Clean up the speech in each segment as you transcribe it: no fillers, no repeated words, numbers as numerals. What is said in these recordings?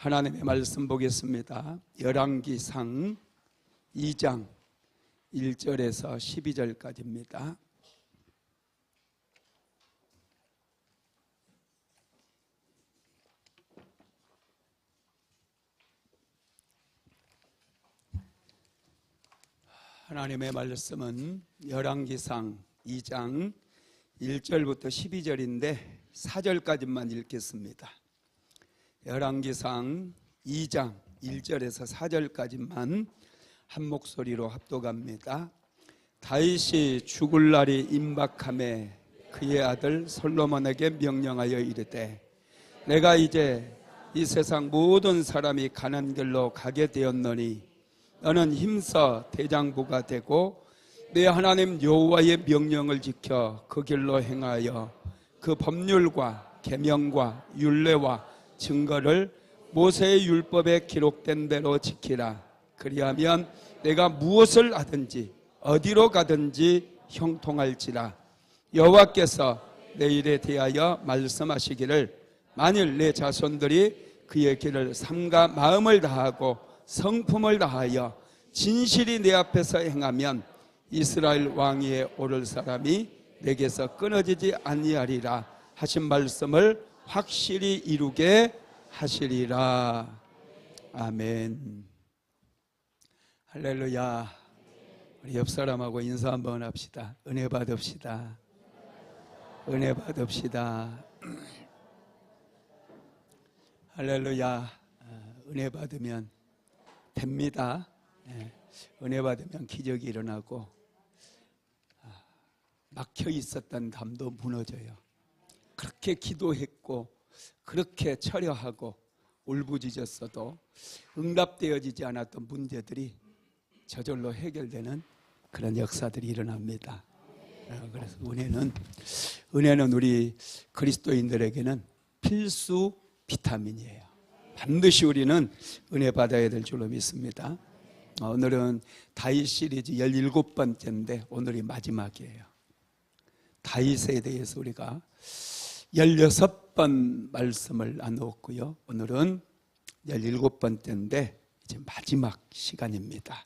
하나님의 말씀 보겠습니다. 열왕기상 2장 1절에서 12절까지입니다. 하나님의 말씀은 열왕기상 2장 1절부터 12절인데 4절까지만 읽겠습니다. 열왕기상 2장 1절에서 4절까지만 한 목소리로 합독합니다. 다윗이 죽을 날이 임박하매 그의 아들 솔로몬에게 명령하여 이르되 내가 이제 이 세상 모든 사람이 가는 길로 가게 되었노니 너는 힘써 대장부가 되고 내 하나님 여호와의 명령을 지켜 그 길로 행하여 그 법률과 계명과 율례와 증거를 모세의 율법에 기록된 대로 지키라. 그리하면 내가 무엇을 하든지 어디로 가든지 형통할지라. 여호와께서 내 일에 대하여 말씀하시기를 만일 내 자손들이 그의 길을 삼가 마음을 다하고 성품을 다하여 진실이 내 앞에서 행하면 이스라엘 왕위에 오를 사람이 내게서 끊어지지 아니하리라 하신 말씀을 확실히 이루게 하시리라. 아멘. 할렐루야. 우리 옆 사람하고 인사 한번 합시다. 은혜 받읍시다. 은혜 받읍시다. 할렐루야. 은혜 받으면 됩니다. 은혜 받으면 기적이 일어나고 막혀 있었던 담도 무너져요. 그렇게 기도했고 그렇게 처려하고 울부짖었어도 응답되어지지 않았던 문제들이 저절로 해결되는 그런 역사들이 일어납니다. 그래서 은혜는 우리 그리스도인들에게는 필수 비타민이에요. 반드시 우리는 은혜 받아야 될 줄로 믿습니다. 오늘은 다윗 시리즈 17번째인데 오늘이 마지막이에요. 다윗에 대해서 우리가 16번 말씀을 나누었고요. 오늘은 17번째인데 이제 마지막 시간입니다.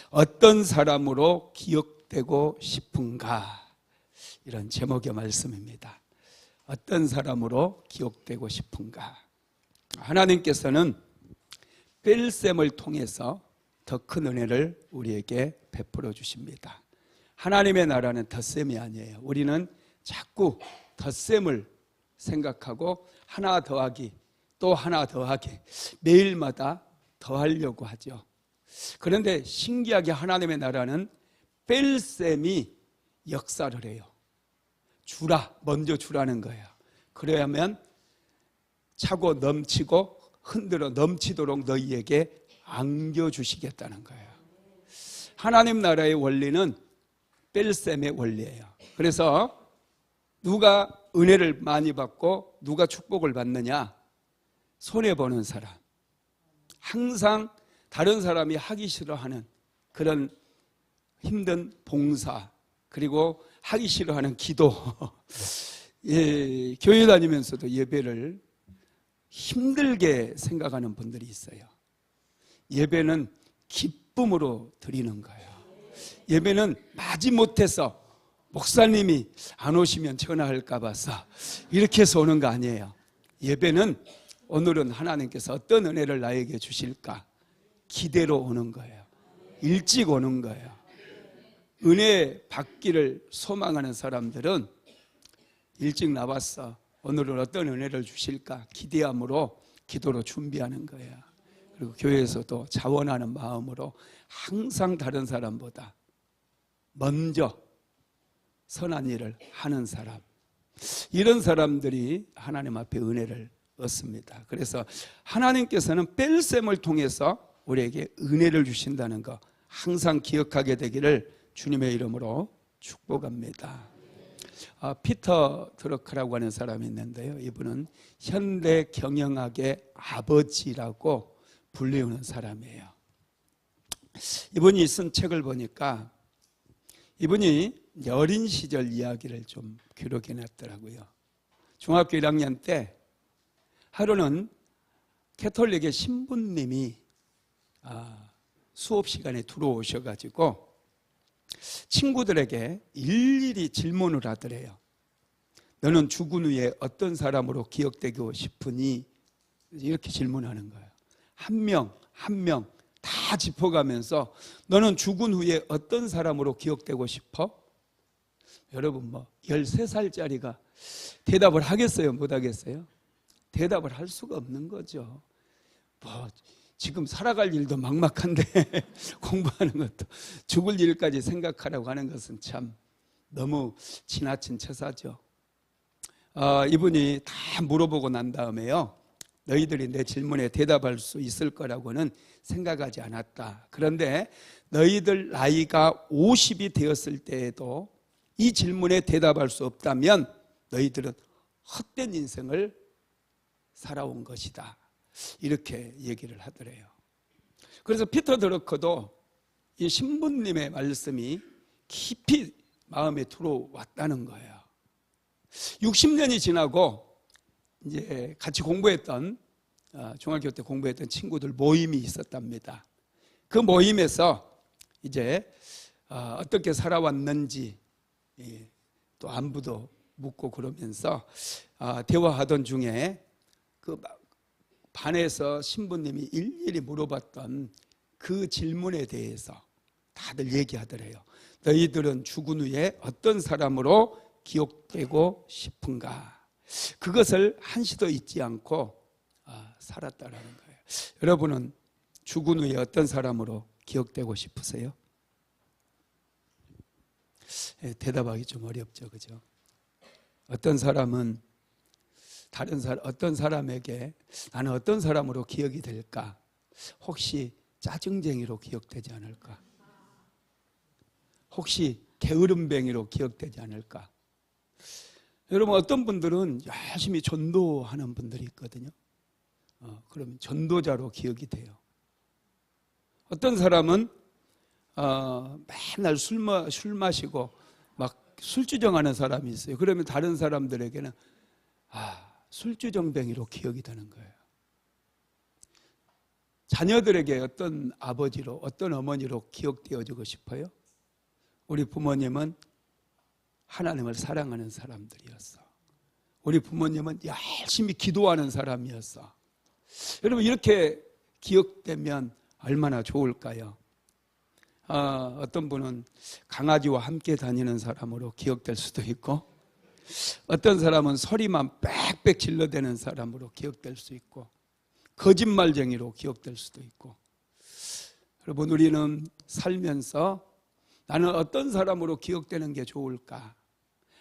어떤 사람으로 기억되고 싶은가? 이런 제목의 말씀입니다. 어떤 사람으로 기억되고 싶은가? 하나님께서는 뺄셈을 통해서 더 큰 은혜를 우리에게 베풀어 주십니다. 하나님의 나라는 덧셈이 아니에요. 우리는 자꾸 덧셈을 생각하고 하나 더하기 또 하나 더하기 매일마다 더하려고 하죠. 그런데 신기하게 하나님의 나라는 뺄셈이 역사를 해요. 주라, 먼저 주라는 거예요. 그래야만 차고 넘치고 흔들어 넘치도록 너희에게 안겨주시겠다는 거예요. 하나님 나라의 원리는 뺄셈의 원리예요. 그래서 누가 은혜를 많이 받고 누가 축복을 받느냐? 손해보는 사람. 항상 다른 사람이 하기 싫어하는 그런 힘든 봉사, 그리고 하기 싫어하는 기도. 예, 교회 다니면서도 예배를 힘들게 생각하는 분들이 있어요. 예배는 기쁨으로 드리는 거예요. 예배는 마지못해서 목사님이 안 오시면 전화할까 봐서 이렇게 해서 오는 거 아니에요. 예배는 오늘은 하나님께서 어떤 은혜를 나에게 주실까 기대로 오는 거예요. 일찍 오는 거예요. 은혜 받기를 소망하는 사람들은 일찍 나왔어. 오늘은 어떤 은혜를 주실까 기대함으로 기도로 준비하는 거예요. 그리고 교회에서도 자원하는 마음으로 항상 다른 사람보다 먼저 선한 일을 하는 사람, 이런 사람들이 하나님 앞에 은혜를 얻습니다. 그래서 하나님께서는 뺄셈을 통해서 우리에게 은혜를 주신다는 거 항상 기억하게 되기를 주님의 이름으로 축복합니다. 피터 드러크라고 하는 사람이 있는데요. 이분은 현대 경영학의 아버지라고 불리우는 사람이에요. 이분이 쓴 책을 보니까 이분이 어린 시절 이야기를 좀 기록해 놨더라고요. 중학교 1학년 때 하루는 캐톨릭의 신부님이 수업 시간에 들어오셔가지고 친구들에게 일일이 질문을 하더래요. 너는 죽은 후에 어떤 사람으로 기억되고 싶으니? 이렇게 질문하는 거예요. 한 명 한 명 다 짚어가면서 너는 죽은 후에 어떤 사람으로 기억되고 싶어? 여러분 13살짜리가 대답을 하겠어요? 못 하겠어요? 대답을 할 수가 없는 거죠. 지금 살아갈 일도 막막한데 공부하는 것도 죽을 일까지 생각하라고 하는 것은 참 너무 지나친 처사죠. 이분이 다 물어보고 난 다음에요, 너희들이 내 질문에 대답할 수 있을 거라고는 생각하지 않았다. 그런데 너희들 나이가 50이 되었을 때에도 이 질문에 대답할 수 없다면 너희들은 헛된 인생을 살아온 것이다. 이렇게 얘기를 하더래요. 그래서 피터 드러커도 이 신부님의 말씀이 깊이 마음에 들어왔다는 거예요. 60년이 지나고 이제 같이 공부했던 중학교 때 공부했던 친구들 모임이 있었답니다. 그 모임에서 이제 어떻게 살아왔는지 또 안부도 묻고 그러면서 대화하던 중에 그 반에서 신부님이 일일이 물어봤던 그 질문에 대해서 다들 얘기하더래요. 너희들은 죽은 후에 어떤 사람으로 기억되고 싶은가? 그것을 한시도 잊지 않고 살았다라는 거예요. 여러분은 죽은 후에 어떤 사람으로 기억되고 싶으세요? 대답하기 좀 어렵죠, 그죠? 어떤 사람은 어떤 사람에게 나는 어떤 사람으로 기억이 될까? 혹시 짜증쟁이로 기억되지 않을까? 혹시 게으름뱅이로 기억되지 않을까? 여러분, 어떤 분들은 열심히 전도하는 분들이 있거든요. 그러면 전도자로 기억이 돼요. 어떤 사람은 맨날 술 마시고 막 술주정하는 사람이 있어요. 그러면 다른 사람들에게는 술주정뱅이로 기억이 되는 거예요. 자녀들에게 어떤 아버지로, 어떤 어머니로 기억되어지고 싶어요? 우리 부모님은 하나님을 사랑하는 사람들이었어. 우리 부모님은 열심히 기도하는 사람이었어. 여러분, 이렇게 기억되면 얼마나 좋을까요? 어떤 분은 강아지와 함께 다니는 사람으로 기억될 수도 있고, 어떤 사람은 소리만 빽빽 질러대는 사람으로 기억될 수 있고, 거짓말쟁이로 기억될 수도 있고. 여러분, 우리는 살면서 나는 어떤 사람으로 기억되는 게 좋을까?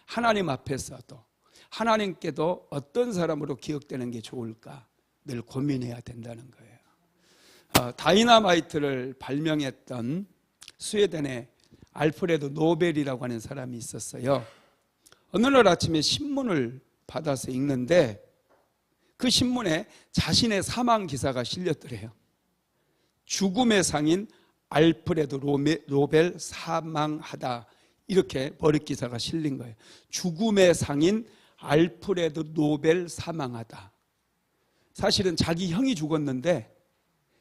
하나님 앞에서도, 하나님께도 어떤 사람으로 기억되는 게 좋을까? 늘 고민해야 된다는 거예요. 다이너마이트를 발명했던 스웨덴의 알프레드 노벨이라고 하는 사람이 있었어요. 어느 날 아침에 신문을 받아서 읽는데 그 신문에 자신의 사망 기사가 실렸더래요. 죽음의 상인 알프레드 노벨 사망하다, 이렇게 버릇 기사가 실린 거예요. 죽음의 상인 알프레드 노벨 사망하다. 사실은 자기 형이 죽었는데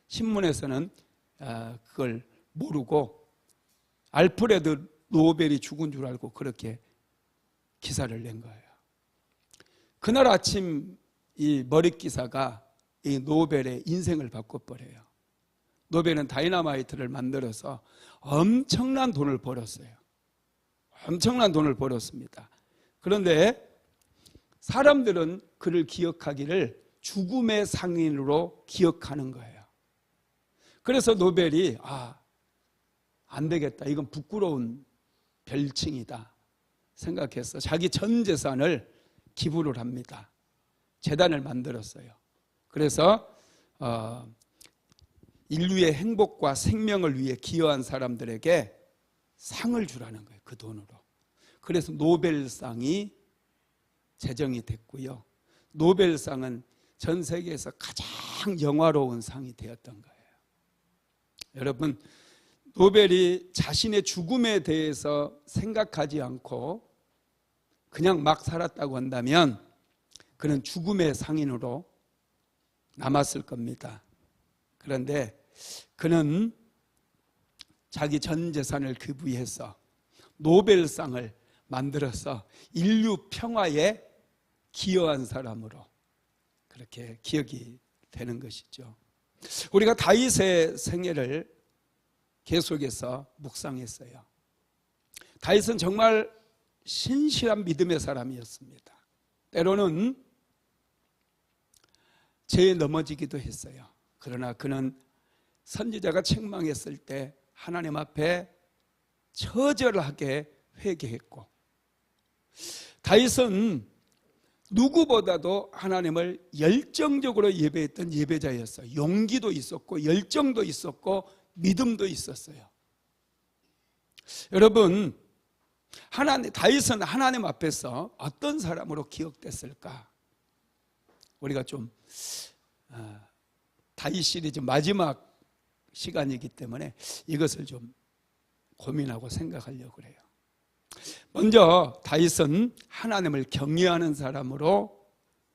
신문에서는 그걸 모르고 알프레드 노벨이 죽은 줄 알고 그렇게 기사를 낸 거예요. 그날 아침 이 머릿 기사가 이 노벨의 인생을 바꿔버려요. 노벨은 다이너마이트를 만들어서 엄청난 돈을 벌었어요. 엄청난 돈을 벌었습니다. 그런데 사람들은 그를 기억하기를 죽음의 상인으로 기억하는 거예요. 그래서 노벨이 안 되겠다, 이건 부끄러운 별칭이다 생각해서 자기 전 재산을 기부를 합니다. 재단을 만들었어요. 그래서 인류의 행복과 생명을 위해 기여한 사람들에게 상을 주라는 거예요, 그 돈으로. 그래서 노벨상이 제정이 됐고요. 노벨상은 전 세계에서 가장 영화로운 상이 되었던 거예요. 여러분, 노벨이 자신의 죽음에 대해서 생각하지 않고 그냥 막 살았다고 한다면 그는 죽음의 상인으로 남았을 겁니다. 그런데 그는 자기 전 재산을 기부해서 노벨상을 만들어서 인류 평화에 기여한 사람으로 그렇게 기억이 되는 것이죠. 우리가 다윗의 생애를 계속해서 묵상했어요. 다윗은 정말 신실한 믿음의 사람이었습니다. 때로는 죄에 넘어지기도 했어요. 그러나 그는 선지자가 책망했을 때 하나님 앞에 처절하게 회개했고, 다윗은 누구보다도 하나님을 열정적으로 예배했던 예배자였어요. 용기도 있었고 열정도 있었고 믿음도 있었어요. 여러분, 다윗은 하나님 앞에서 어떤 사람으로 기억됐을까? 우리가 좀 다윗 시리즈 마지막 시간이기 때문에 이것을 좀 고민하고 생각하려고 그래요. 먼저 다윗은 하나님을 경외하는 사람으로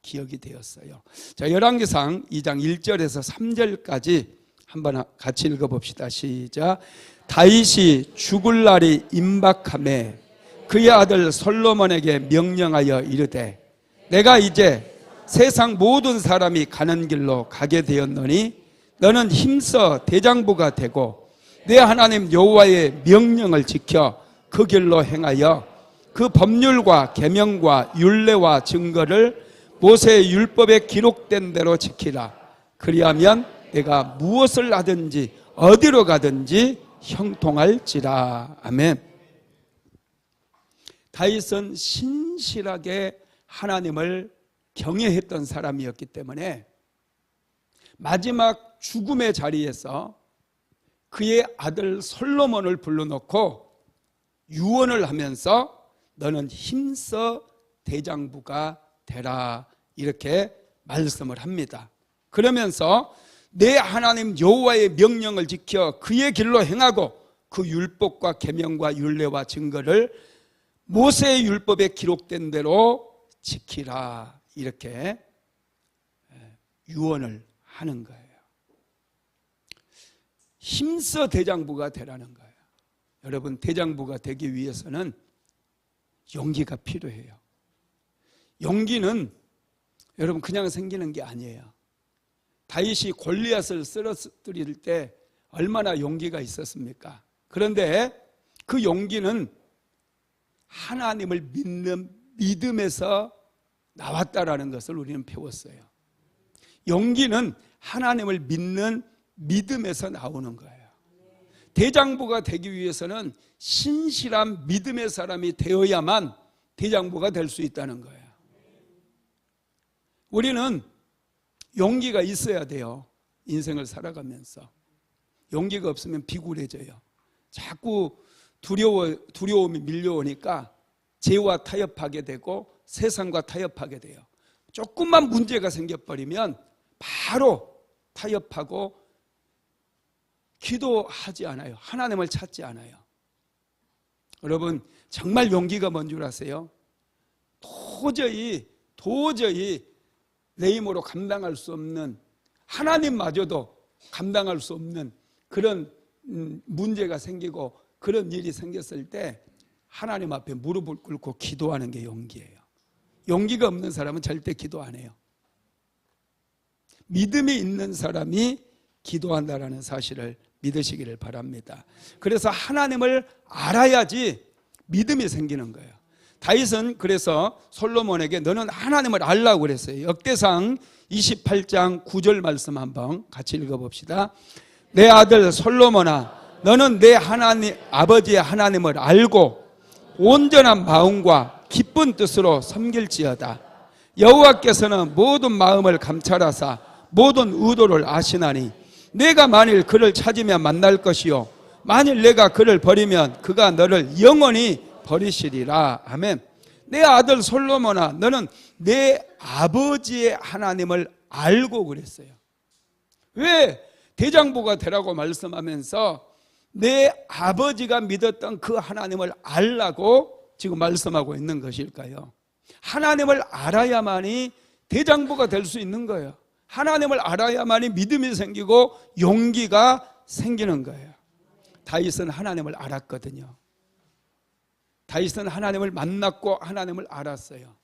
기억이 되었어요. 자, 열왕기상 2장 1절에서 3절까지 한번 같이 읽어봅시다. 시작. 다윗이 죽을 날이 임박하매 그의 아들 솔로몬에게 명령하여 이르되 내가 이제 세상 모든 사람이 가는 길로 가게 되었노니 너는 힘써 대장부가 되고 내 하나님 여호와의 명령을 지켜 그 길로 행하여 그 법률과 계명과 율례와 증거를 모세의 율법에 기록된 대로 지키라. 그리하면 내가 무엇을 하든지 어디로 가든지 형통할지라. 아멘. 다윗은 신실하게 하나님을 경외했던 사람이었기 때문에 마지막 죽음의 자리에서 그의 아들 솔로몬을 불러놓고 유언을 하면서 너는 힘써 대장부가 되라 이렇게 말씀을 합니다. 그러면서 내 하나님 여호와의 명령을 지켜 그의 길로 행하고 그 율법과 계명과 율례와 증거를 모세의 율법에 기록된 대로 지키라 이렇게 유언을 하는 거예요. 힘써 대장부가 되라는 거예요. 여러분, 대장부가 되기 위해서는 용기가 필요해요. 용기는 여러분 그냥 생기는 게 아니에요. 다윗이 골리앗을 쓰러뜨릴 때 얼마나 용기가 있었습니까? 그런데 그 용기는 하나님을 믿는 믿음에서 나왔다라는 것을 우리는 배웠어요. 용기는 하나님을 믿는 믿음에서 나오는 거예요. 대장부가 되기 위해서는 신실한 믿음의 사람이 되어야만 대장부가 될 수 있다는 거예요. 우리는 용기가 있어야 돼요. 인생을 살아가면서. 용기가 없으면 비굴해져요. 자꾸 두려움이 밀려오니까 죄와 타협하게 되고 세상과 타협하게 돼요. 조금만 문제가 생겨버리면 바로 타협하고 기도하지 않아요. 하나님을 찾지 않아요. 여러분, 정말 용기가 뭔 줄 아세요? 도저히 내 힘으로 감당할 수 없는, 하나님마저도 감당할 수 없는 그런 문제가 생기고 그런 일이 생겼을 때 하나님 앞에 무릎을 꿇고 기도하는 게 용기예요. 용기가 없는 사람은 절대 기도 안 해요. 믿음이 있는 사람이 기도한다라는 사실을 믿으시기를 바랍니다. 그래서 하나님을 알아야지 믿음이 생기는 거예요. 다윗은 그래서 솔로몬에게 너는 하나님을 알라고 그랬어요. 역대상 28장 9절 말씀 한번 같이 읽어봅시다. 내 아들 솔로몬아, 너는 내 하나님 아버지의 하나님을 알고 온전한 마음과 기쁜 뜻으로 섬길지어다. 여호와께서는 모든 마음을 감찰하사 모든 의도를 아시나니 내가 만일 그를 찾으면 만날 것이요 만일 내가 그를 버리면 그가 너를 영원히 버리시리라. 아멘. 내 아들 솔로몬아, 너는 내 아버지의 하나님을 알고 그랬어요. 왜 대장부가 되라고 말씀하면서 내 아버지가 믿었던 그 하나님을 알라고 지금 말씀하고 있는 것일까요? 하나님을 알아야만이 대장부가 될 수 있는 거예요. 하나님을 알아야만이 믿음이 생기고 용기가 생기는 거예요. 다윗은 하나님을 알았거든요. 다윗은 하나님을 만났고 하나님을 알았어요.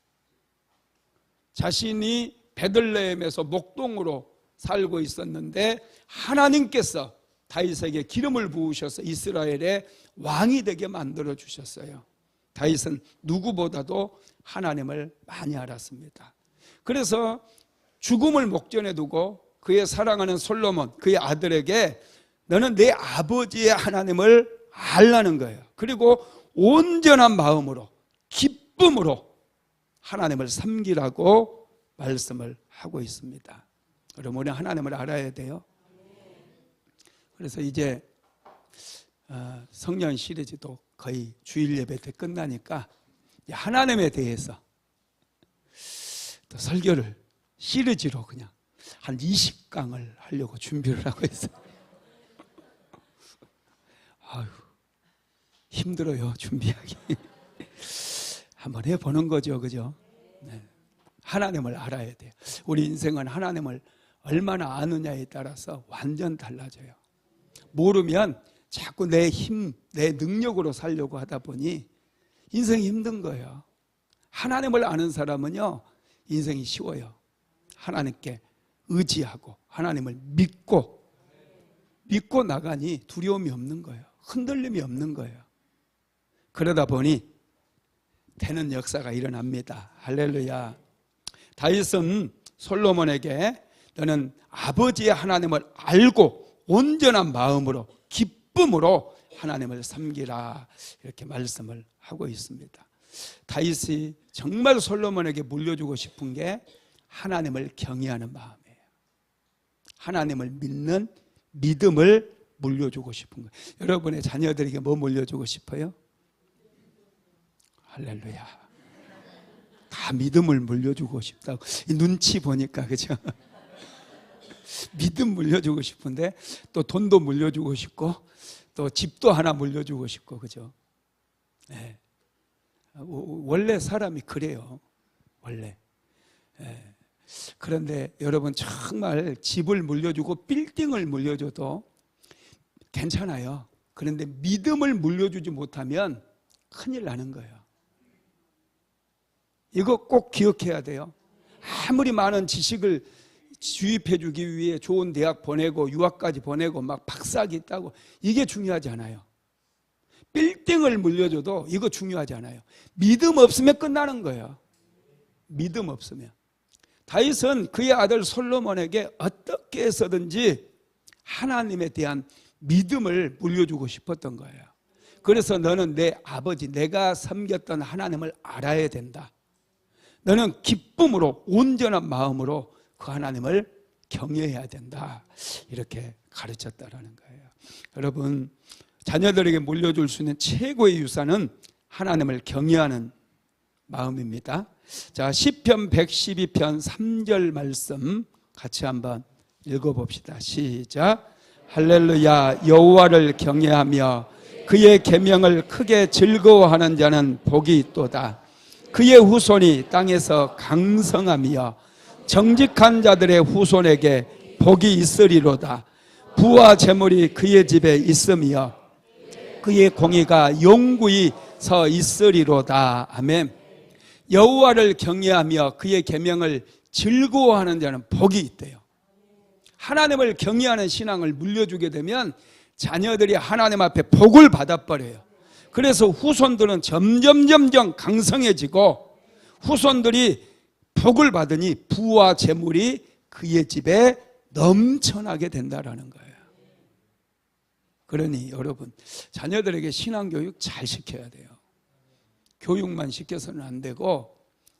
자신이 베들레헴에서 목동으로 살고 있었는데 하나님께서 다윗에게 기름을 부으셔서 이스라엘의 왕이 되게 만들어 주셨어요. 다윗은 누구보다도 하나님을 많이 알았습니다. 그래서 죽음을 목전에 두고 그의 사랑하는 솔로몬, 그의 아들에게 너는 내 아버지의 하나님을 알라는 거예요. 그리고 온전한 마음으로 기쁨으로 하나님을 섬기라고 말씀을 하고 있습니다. 여러분, 우리는 하나님을 알아야 돼요. 그래서 이제 성령 시리즈도 거의 주일 예배 때 끝나니까 하나님에 대해서 또 설교를 시리즈로 그냥 한 20강을 하려고 준비를 하고 있어요. 아유, 힘들어요, 준비하기. 한번 해보는 거죠, 그죠? 네. 하나님을 알아야 돼요. 우리 인생은 하나님을 얼마나 아느냐에 따라서 완전 달라져요. 모르면 자꾸 내 힘, 내 능력으로 살려고 하다 보니 인생이 힘든 거예요. 하나님을 아는 사람은요, 인생이 쉬워요. 하나님께 의지하고 하나님을 믿고 나가니 두려움이 없는 거예요. 흔들림이 없는 거예요. 그러다 보니 되는 역사가 일어납니다. 할렐루야. 다윗은 솔로몬에게 너는 아버지의 하나님을 알고 온전한 마음으로 기쁨으로 하나님을 섬기라, 이렇게 말씀을 하고 있습니다. 다윗이 정말 솔로몬에게 물려주고 싶은 게 하나님을 경외하는 마음이에요. 하나님을 믿는 믿음을 물려주고 싶은 거예요. 여러분의 자녀들에게 뭐 물려주고 싶어요? 할렐루야. 다 믿음을 물려주고 싶다고. 이 눈치 보니까, 그죠? 믿음 물려주고 싶은데 또 돈도 물려주고 싶고 또 집도 하나 물려주고 싶고, 그죠? 네. 원래 사람이 그래요. 원래. 네. 그런데 여러분, 정말 집을 물려주고 빌딩을 물려줘도 괜찮아요. 그런데 믿음을 물려주지 못하면 큰일 나는 거예요. 이거 꼭 기억해야 돼요. 아무리 많은 지식을 주입해 주기 위해 좋은 대학 보내고 유학까지 보내고 막 박사학위 따고, 이게 중요하지 않아요. 빌딩을 물려줘도 이거 중요하지 않아요. 믿음 없으면 끝나는 거예요. 믿음 없으면. 다윗은 그의 아들 솔로몬에게 어떻게 해서든지 하나님에 대한 믿음을 물려주고 싶었던 거예요. 그래서 너는 내 아버지, 내가 섬겼던 하나님을 알아야 된다. 너는 기쁨으로 온전한 마음으로 그 하나님을 경외해야 된다, 이렇게 가르쳤다라는 거예요. 여러분, 자녀들에게 물려줄 수 있는 최고의 유산은 하나님을 경외하는 마음입니다. 자, 시편 112편 3절 말씀 같이 한번 읽어봅시다. 시작. 할렐루야. 여호와를 경외하며 그의 계명을 크게 즐거워하는 자는 복이 있도다. 그의 후손이 땅에서 강성하며 정직한 자들의 후손에게 복이 있으리로다. 부와 재물이 그의 집에 있으며 그의 공의가永구히 서 있으리로다. 아멘. 여호와를 경외하며 그의 계명을 즐거워하는 자는 복이 있대요. 하나님을 경외하는 신앙을 물려주게 되면 자녀들이 하나님 앞에 복을 받아버려요. 그래서 후손들은 점점 강성해지고 후손들이 복을 받으니 부와 재물이 그의 집에 넘쳐나게 된다라는 거예요. 그러니 여러분, 자녀들에게 신앙교육 잘 시켜야 돼요. 교육만 시켜서는 안 되고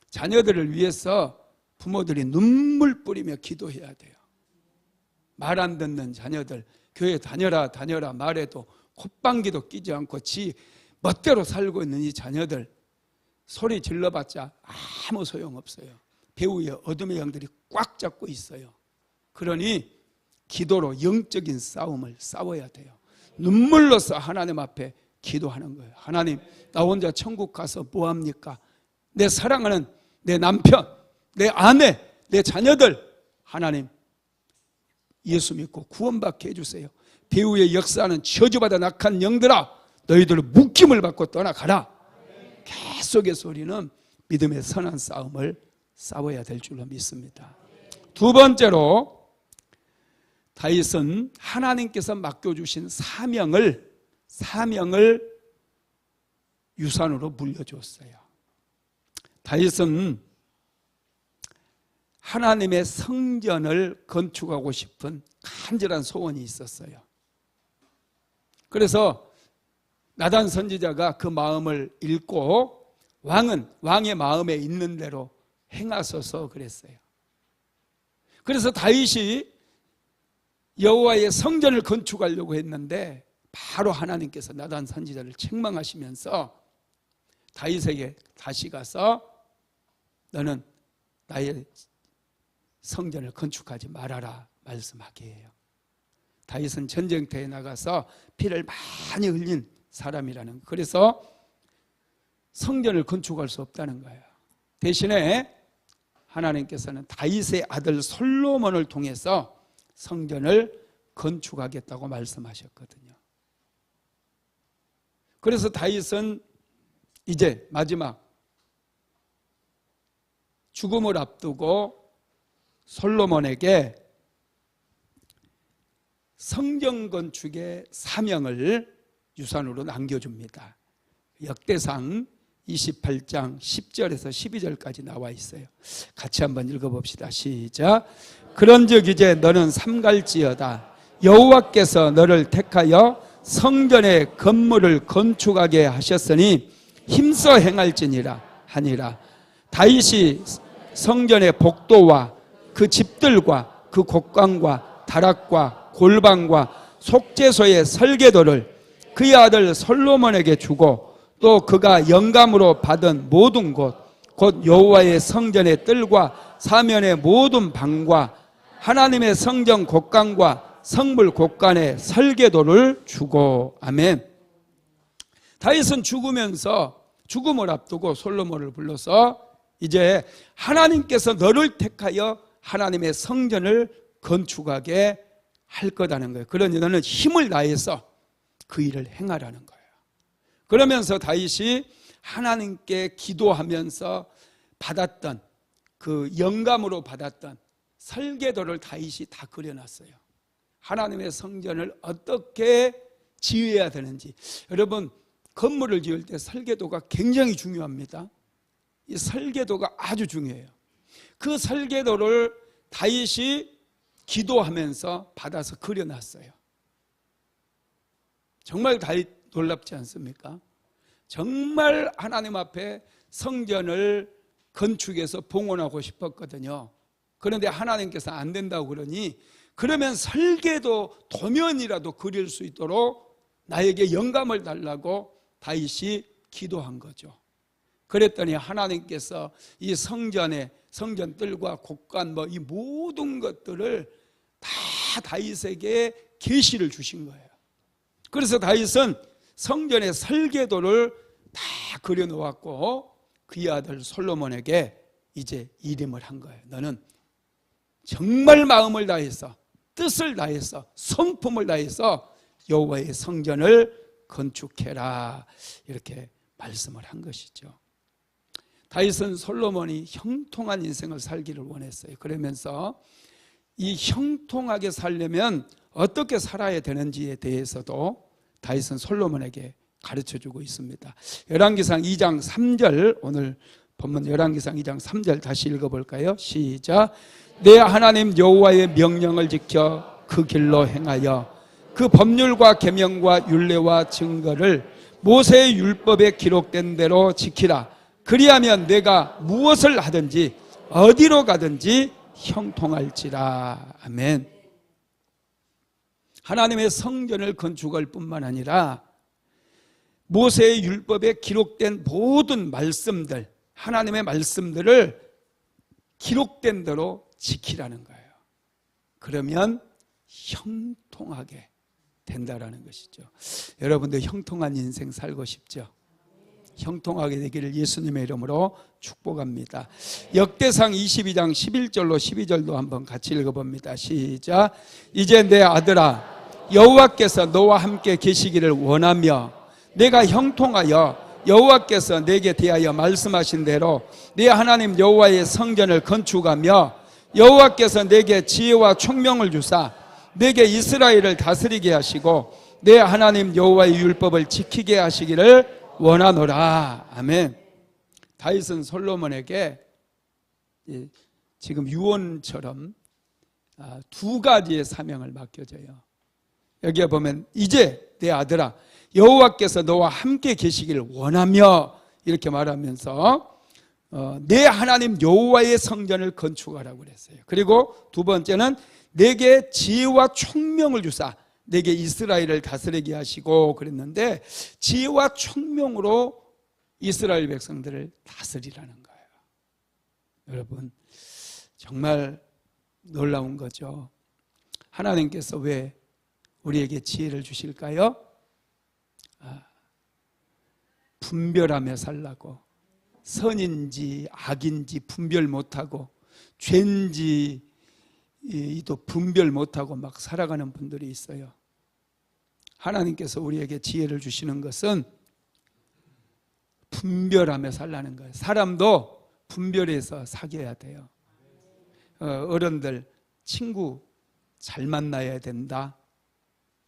자녀들을 위해서 부모들이 눈물 뿌리며 기도해야 돼요. 말 안 듣는 자녀들, 교회 다녀라 말해도 콧방귀도 끼지 않고 지 멋대로 살고 있는 이 자녀들, 소리 질러봤자 아무 소용없어요. 배후에 어둠의 영들이 꽉 잡고 있어요. 그러니 기도로 영적인 싸움을 싸워야 돼요. 눈물로써 하나님 앞에 기도하는 거예요. 하나님, 나 혼자 천국 가서 뭐합니까? 내 사랑하는 내 남편, 내 아내, 내 자녀들, 하나님 예수 믿고 구원받게 해주세요. 배후의 역사는 저주받아 낙한 영들아, 너희들은 묶임을 받고 떠나가라. 계속해서 우리는 믿음의 선한 싸움을 싸워야 될 줄로 믿습니다. 두 번째로, 다윗은 하나님께서 맡겨주신 사명을 유산으로 물려줬어요. 다윗은 하나님의 성전을 건축하고 싶은 간절한 소원이 있었어요. 그래서 나단 선지자가 그 마음을 읽고 왕은 왕의 마음에 있는 대로 행하소서 그랬어요. 그래서 다윗이 여호와의 성전을 건축하려고 했는데 바로 하나님께서 나단 선지자를 책망하시면서 다윗에게 다시 가서 너는 나의 성전을 건축하지 말아라 말씀하게 해요. 다윗은 전쟁터에 나가서 피를 많이 흘린 사람이라는, 그래서 성전을 건축할 수 없다는 거예요. 대신에 하나님께서는 다윗의 아들 솔로몬을 통해서 성전을 건축하겠다고 말씀하셨거든요. 그래서 다윗은 이제 마지막 죽음을 앞두고 솔로몬에게 성전 건축의 사명을 유산으로 남겨줍니다. 역대상 28장 10절에서 12절까지 나와 있어요. 같이 한번 읽어봅시다. 시작. 그런즉 이제 너는 삼갈지어다. 여호와께서 너를 택하여 성전의 건물을 건축하게 하셨으니 힘써 행할지니라 하니라. 다윗이 성전의 복도와 그 집들과 그 곡관과 다락과 골방과 속죄소의 설계도를 그의 아들 솔로몬에게 주고 또 그가 영감으로 받은 모든 곳 곧 여호와의 성전의 뜰과 사면의 모든 방과 하나님의 성전 곡관과 성물 곡관의 설계도를 주고. 아멘. 다윗은 죽음을 앞두고 솔로몬을 불러서 이제 하나님께서 너를 택하여 하나님의 성전을 건축하게 할 거다는 거예요. 그러니 너는 힘을 다해서 그 일을 행하라는 거예요. 그러면서 다윗이 하나님께 기도하면서 받았던 그 영감으로 받았던 설계도를 다윗이 다 그려놨어요. 하나님의 성전을 어떻게 지어야 되는지. 여러분, 건물을 지을 때 설계도가 굉장히 중요합니다. 이 설계도가 아주 중요해요. 그 설계도를 다윗이 기도하면서 받아서 그려놨어요. 정말 다윗 놀랍지 않습니까? 정말 하나님 앞에 성전을 건축해서 봉헌하고 싶었거든요. 그런데 하나님께서 안 된다고 그러니 그러면 설계도 도면이라도 그릴 수 있도록 나에게 영감을 달라고 다윗이 기도한 거죠. 그랬더니 하나님께서 이 성전뜰과 곡관 이 모든 것들을 다 다윗에게 계시를 주신 거예요. 그래서 다윗은 성전의 설계도를 다 그려놓았고 그의 아들 솔로몬에게 이제 이름을 한 거예요. 너는 정말 마음을 다해서 뜻을 다해서 성품을 다해서 여호와의 성전을 건축해라, 이렇게 말씀을 한 것이죠. 다윗은 솔로몬이 형통한 인생을 살기를 원했어요. 그러면서 이 형통하게 살려면 어떻게 살아야 되는지에 대해서도 다윗은 솔로몬에게 가르쳐주고 있습니다. 열왕기상 2장 3절, 오늘 본문 열왕기상 2장 3절 다시 읽어볼까요? 시작. 내 하나님 여호와의 명령을 지켜 그 길로 행하여 그 법률과 계명과 율례와 증거를 모세의 율법에 기록된 대로 지키라. 그리하면 내가 무엇을 하든지 어디로 가든지 형통할지라. 아멘. 하나님의 성전을 건축할 뿐만 아니라 모세의 율법에 기록된 모든 말씀들, 하나님의 말씀들을 기록된 대로 지키라는 거예요. 그러면 형통하게 된다라는 것이죠. 여러분들 형통한 인생 살고 싶죠? 형통하게 되기를 예수님의 이름으로 축복합니다. 역대상 22장 11절로 12절도 한번 같이 읽어봅니다. 시작. 이제 내 아들아, 여호와께서 너와 함께 계시기를 원하며 내가 형통하여 여호와께서 내게 대하여 말씀하신 대로 네 하나님 여호와의 성전을 건축하며 여호와께서 내게 지혜와 총명을 주사 내게 이스라엘을 다스리게 하시고 내 하나님 여호와의 율법을 지키게 하시기를 원하노라. 아멘. 다윗은 솔로몬에게 지금 유언처럼 두 가지의 사명을 맡겨져요. 여기에 보면 이제 내 아들아, 여호와께서 너와 함께 계시기를 원하며 이렇게 말하면서 내 하나님 여호와의 성전을 건축하라고 그랬어요. 그리고 두 번째는 내게 지혜와 총명을 주사 내게 이스라엘을 다스리게 하시고 그랬는데, 지혜와 총명으로 이스라엘 백성들을 다스리라는 거예요. 여러분, 정말 놀라운 거죠. 하나님께서 왜 우리에게 지혜를 주실까요? 분별하며 살라고. 선인지 악인지 분별 못하고 죄인지 또 분별 못하고 막 살아가는 분들이 있어요. 하나님께서 우리에게 지혜를 주시는 것은 분별하며 살라는 거예요. 사람도 분별해서 사귀어야 돼요. 어른들 친구 잘 만나야 된다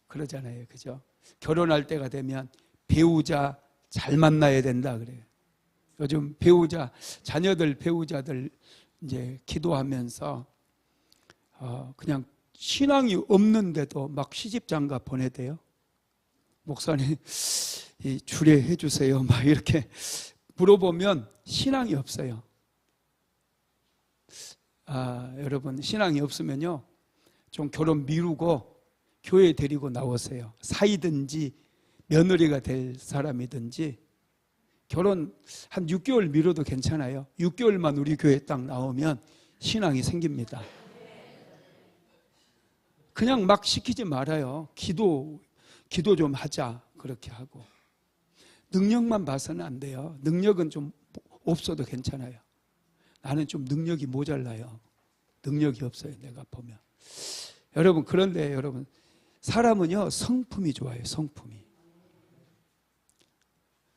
그러잖아요. 그죠? 결혼할 때가 되면 배우자 잘 만나야 된다 그래요. 요즘 배우자, 자녀들 배우자들 이제 기도하면서 그냥 신앙이 없는데도 막 시집장가 보내대요. 목사님 주례해 주세요 막 이렇게 물어보면 신앙이 없어요. 여러분, 신앙이 없으면요 좀 결혼 미루고 교회 데리고 나오세요. 사이든지 며느리가 될 사람이든지 결혼 한 6개월 미뤄도 괜찮아요. 6개월만 우리 교회 딱 나오면 신앙이 생깁니다. 그냥 막 시키지 말아요. 기도 좀 하자 그렇게 하고. 능력만 봐서는 안 돼요. 능력은 좀 없어도 괜찮아요. 나는 좀 능력이 모자라요. 능력이 없어요, 내가 보면. 여러분, 그런데 여러분, 사람은요 성품이 좋아요.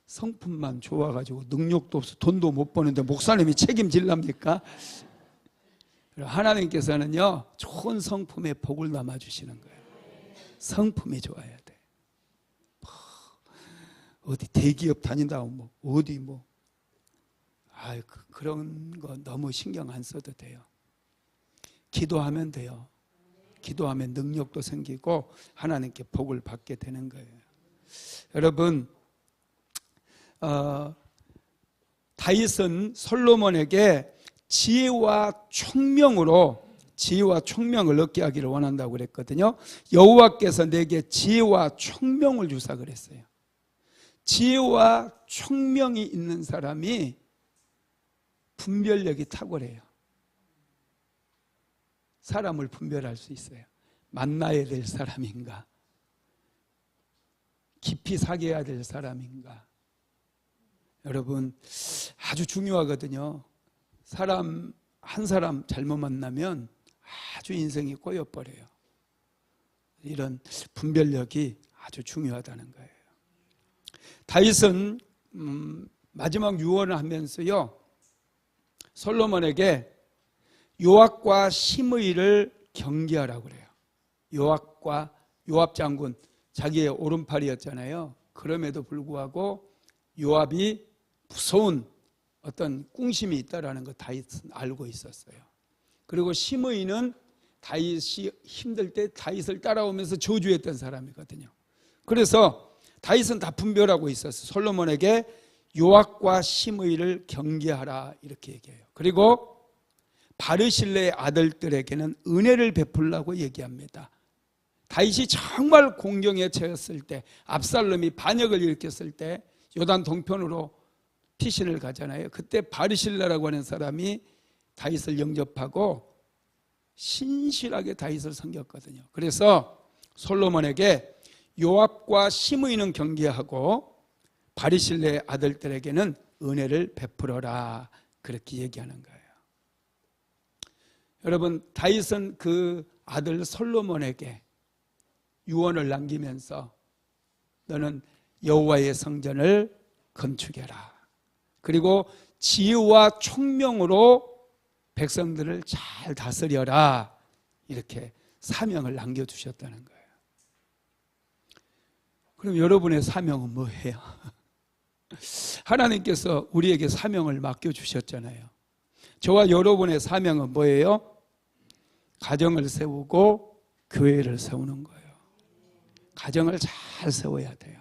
성품만 좋아가지고 능력도 없어 돈도 못 버는데 목사님이 책임질랍니까? 하나님께서는요 좋은 성품에 복을 남아주시는 거예요. 성품이 좋아야 돼. 어디 대기업 다닌다고 그런 거 너무 신경 안 써도 돼요. 기도하면 돼요. 기도하면 능력도 생기고 하나님께 복을 받게 되는 거예요. 여러분, 다윗은 솔로몬에게 지혜와 총명을 얻게 하기를 원한다고 그랬거든요. 여호와께서 내게 지혜와 총명을 주사 그랬어요. 지혜와 총명이 있는 사람이 분별력이 탁월해요. 사람을 분별할 수 있어요. 만나야 될 사람인가, 깊이 사귀어야 될 사람인가. 여러분, 아주 중요하거든요. 한 사람 잘못 만나면 아주 인생이 꼬여버려요. 이런 분별력이 아주 중요하다는 거예요. 다윗은 마지막 유언을 하면서요 솔로몬에게 요압과 시므이를 경계하라고 그래요. 요압 장군 자기의 오른팔이었잖아요. 그럼에도 불구하고 요압이 무서운 어떤 꿍심이 있다라는 거 다윗은 알고 있었어요. 그리고 시므이는 다윗이 힘들 때 다윗을 따라오면서 저주했던 사람이거든요. 그래서 다윗은 다 분별하고 있었어요. 솔로몬에게 요압과 시므이를 경계하라 이렇게 얘기해요. 그리고 바르실레의 아들들에게는 은혜를 베풀라고 얘기합니다. 다윗이 정말 공경에 처했을 때, 압살롬이 반역을 일으켰을 때 요단 동편으로 피신을 가잖아요. 그때 바르실레라고 하는 사람이 다윗을 영접하고 신실하게 다윗을 섬겼거든요. 그래서 솔로몬에게 요압과 시므이는 경계하고 바리실레의 아들들에게는 은혜를 베풀어라, 그렇게 얘기하는 거예요. 여러분, 다윗은 그 아들 솔로몬에게 유언을 남기면서 너는 여호와의 성전을 건축해라, 그리고 지혜와 총명으로 백성들을 잘 다스려라, 이렇게 사명을 남겨주셨다는 거예요. 그럼 여러분의 사명은 뭐예요? 하나님께서 우리에게 사명을 맡겨주셨잖아요. 저와 여러분의 사명은 뭐예요? 가정을 세우고 교회를 세우는 거예요. 가정을 잘 세워야 돼요.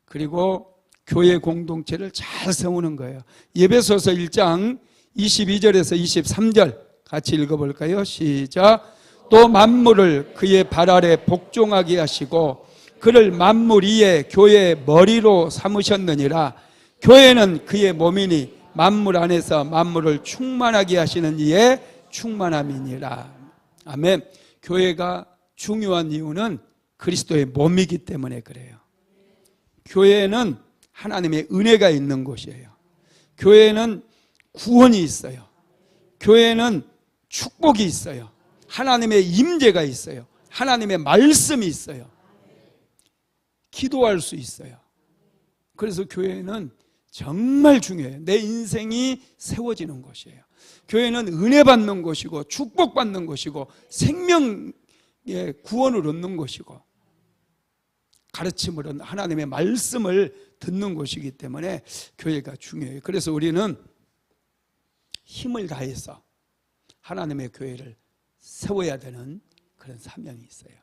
그리고 교회 공동체를 잘 세우는 거예요. 에베소서 1장 22절에서 23절 같이 읽어볼까요? 시작. 또 만물을 그의 발 아래 복종하게 하시고 그를 만물 위에 교회의 머리로 삼으셨느니라. 교회는 그의 몸이니 만물 안에서 만물을 충만하게 하시는 이의 충만함이니라. 아멘. 교회가 중요한 이유는 그리스도의 몸이기 때문에 그래요. 교회는 하나님의 은혜가 있는 곳이에요. 교회는 구원이 있어요. 교회는 축복이 있어요. 하나님의 임재가 있어요. 하나님의 말씀이 있어요. 기도할 수 있어요. 그래서 교회는 정말 중요해요. 내 인생이 세워지는 곳이에요. 교회는 은혜 받는 곳이고 축복받는 곳이고 생명의 구원을 얻는 곳이고 가르침을 얻는 하나님의 말씀을 듣는 곳이기 때문에 교회가 중요해요. 그래서 우리는 힘을 다해서 하나님의 교회를 세워야 되는 그런 사명이 있어요.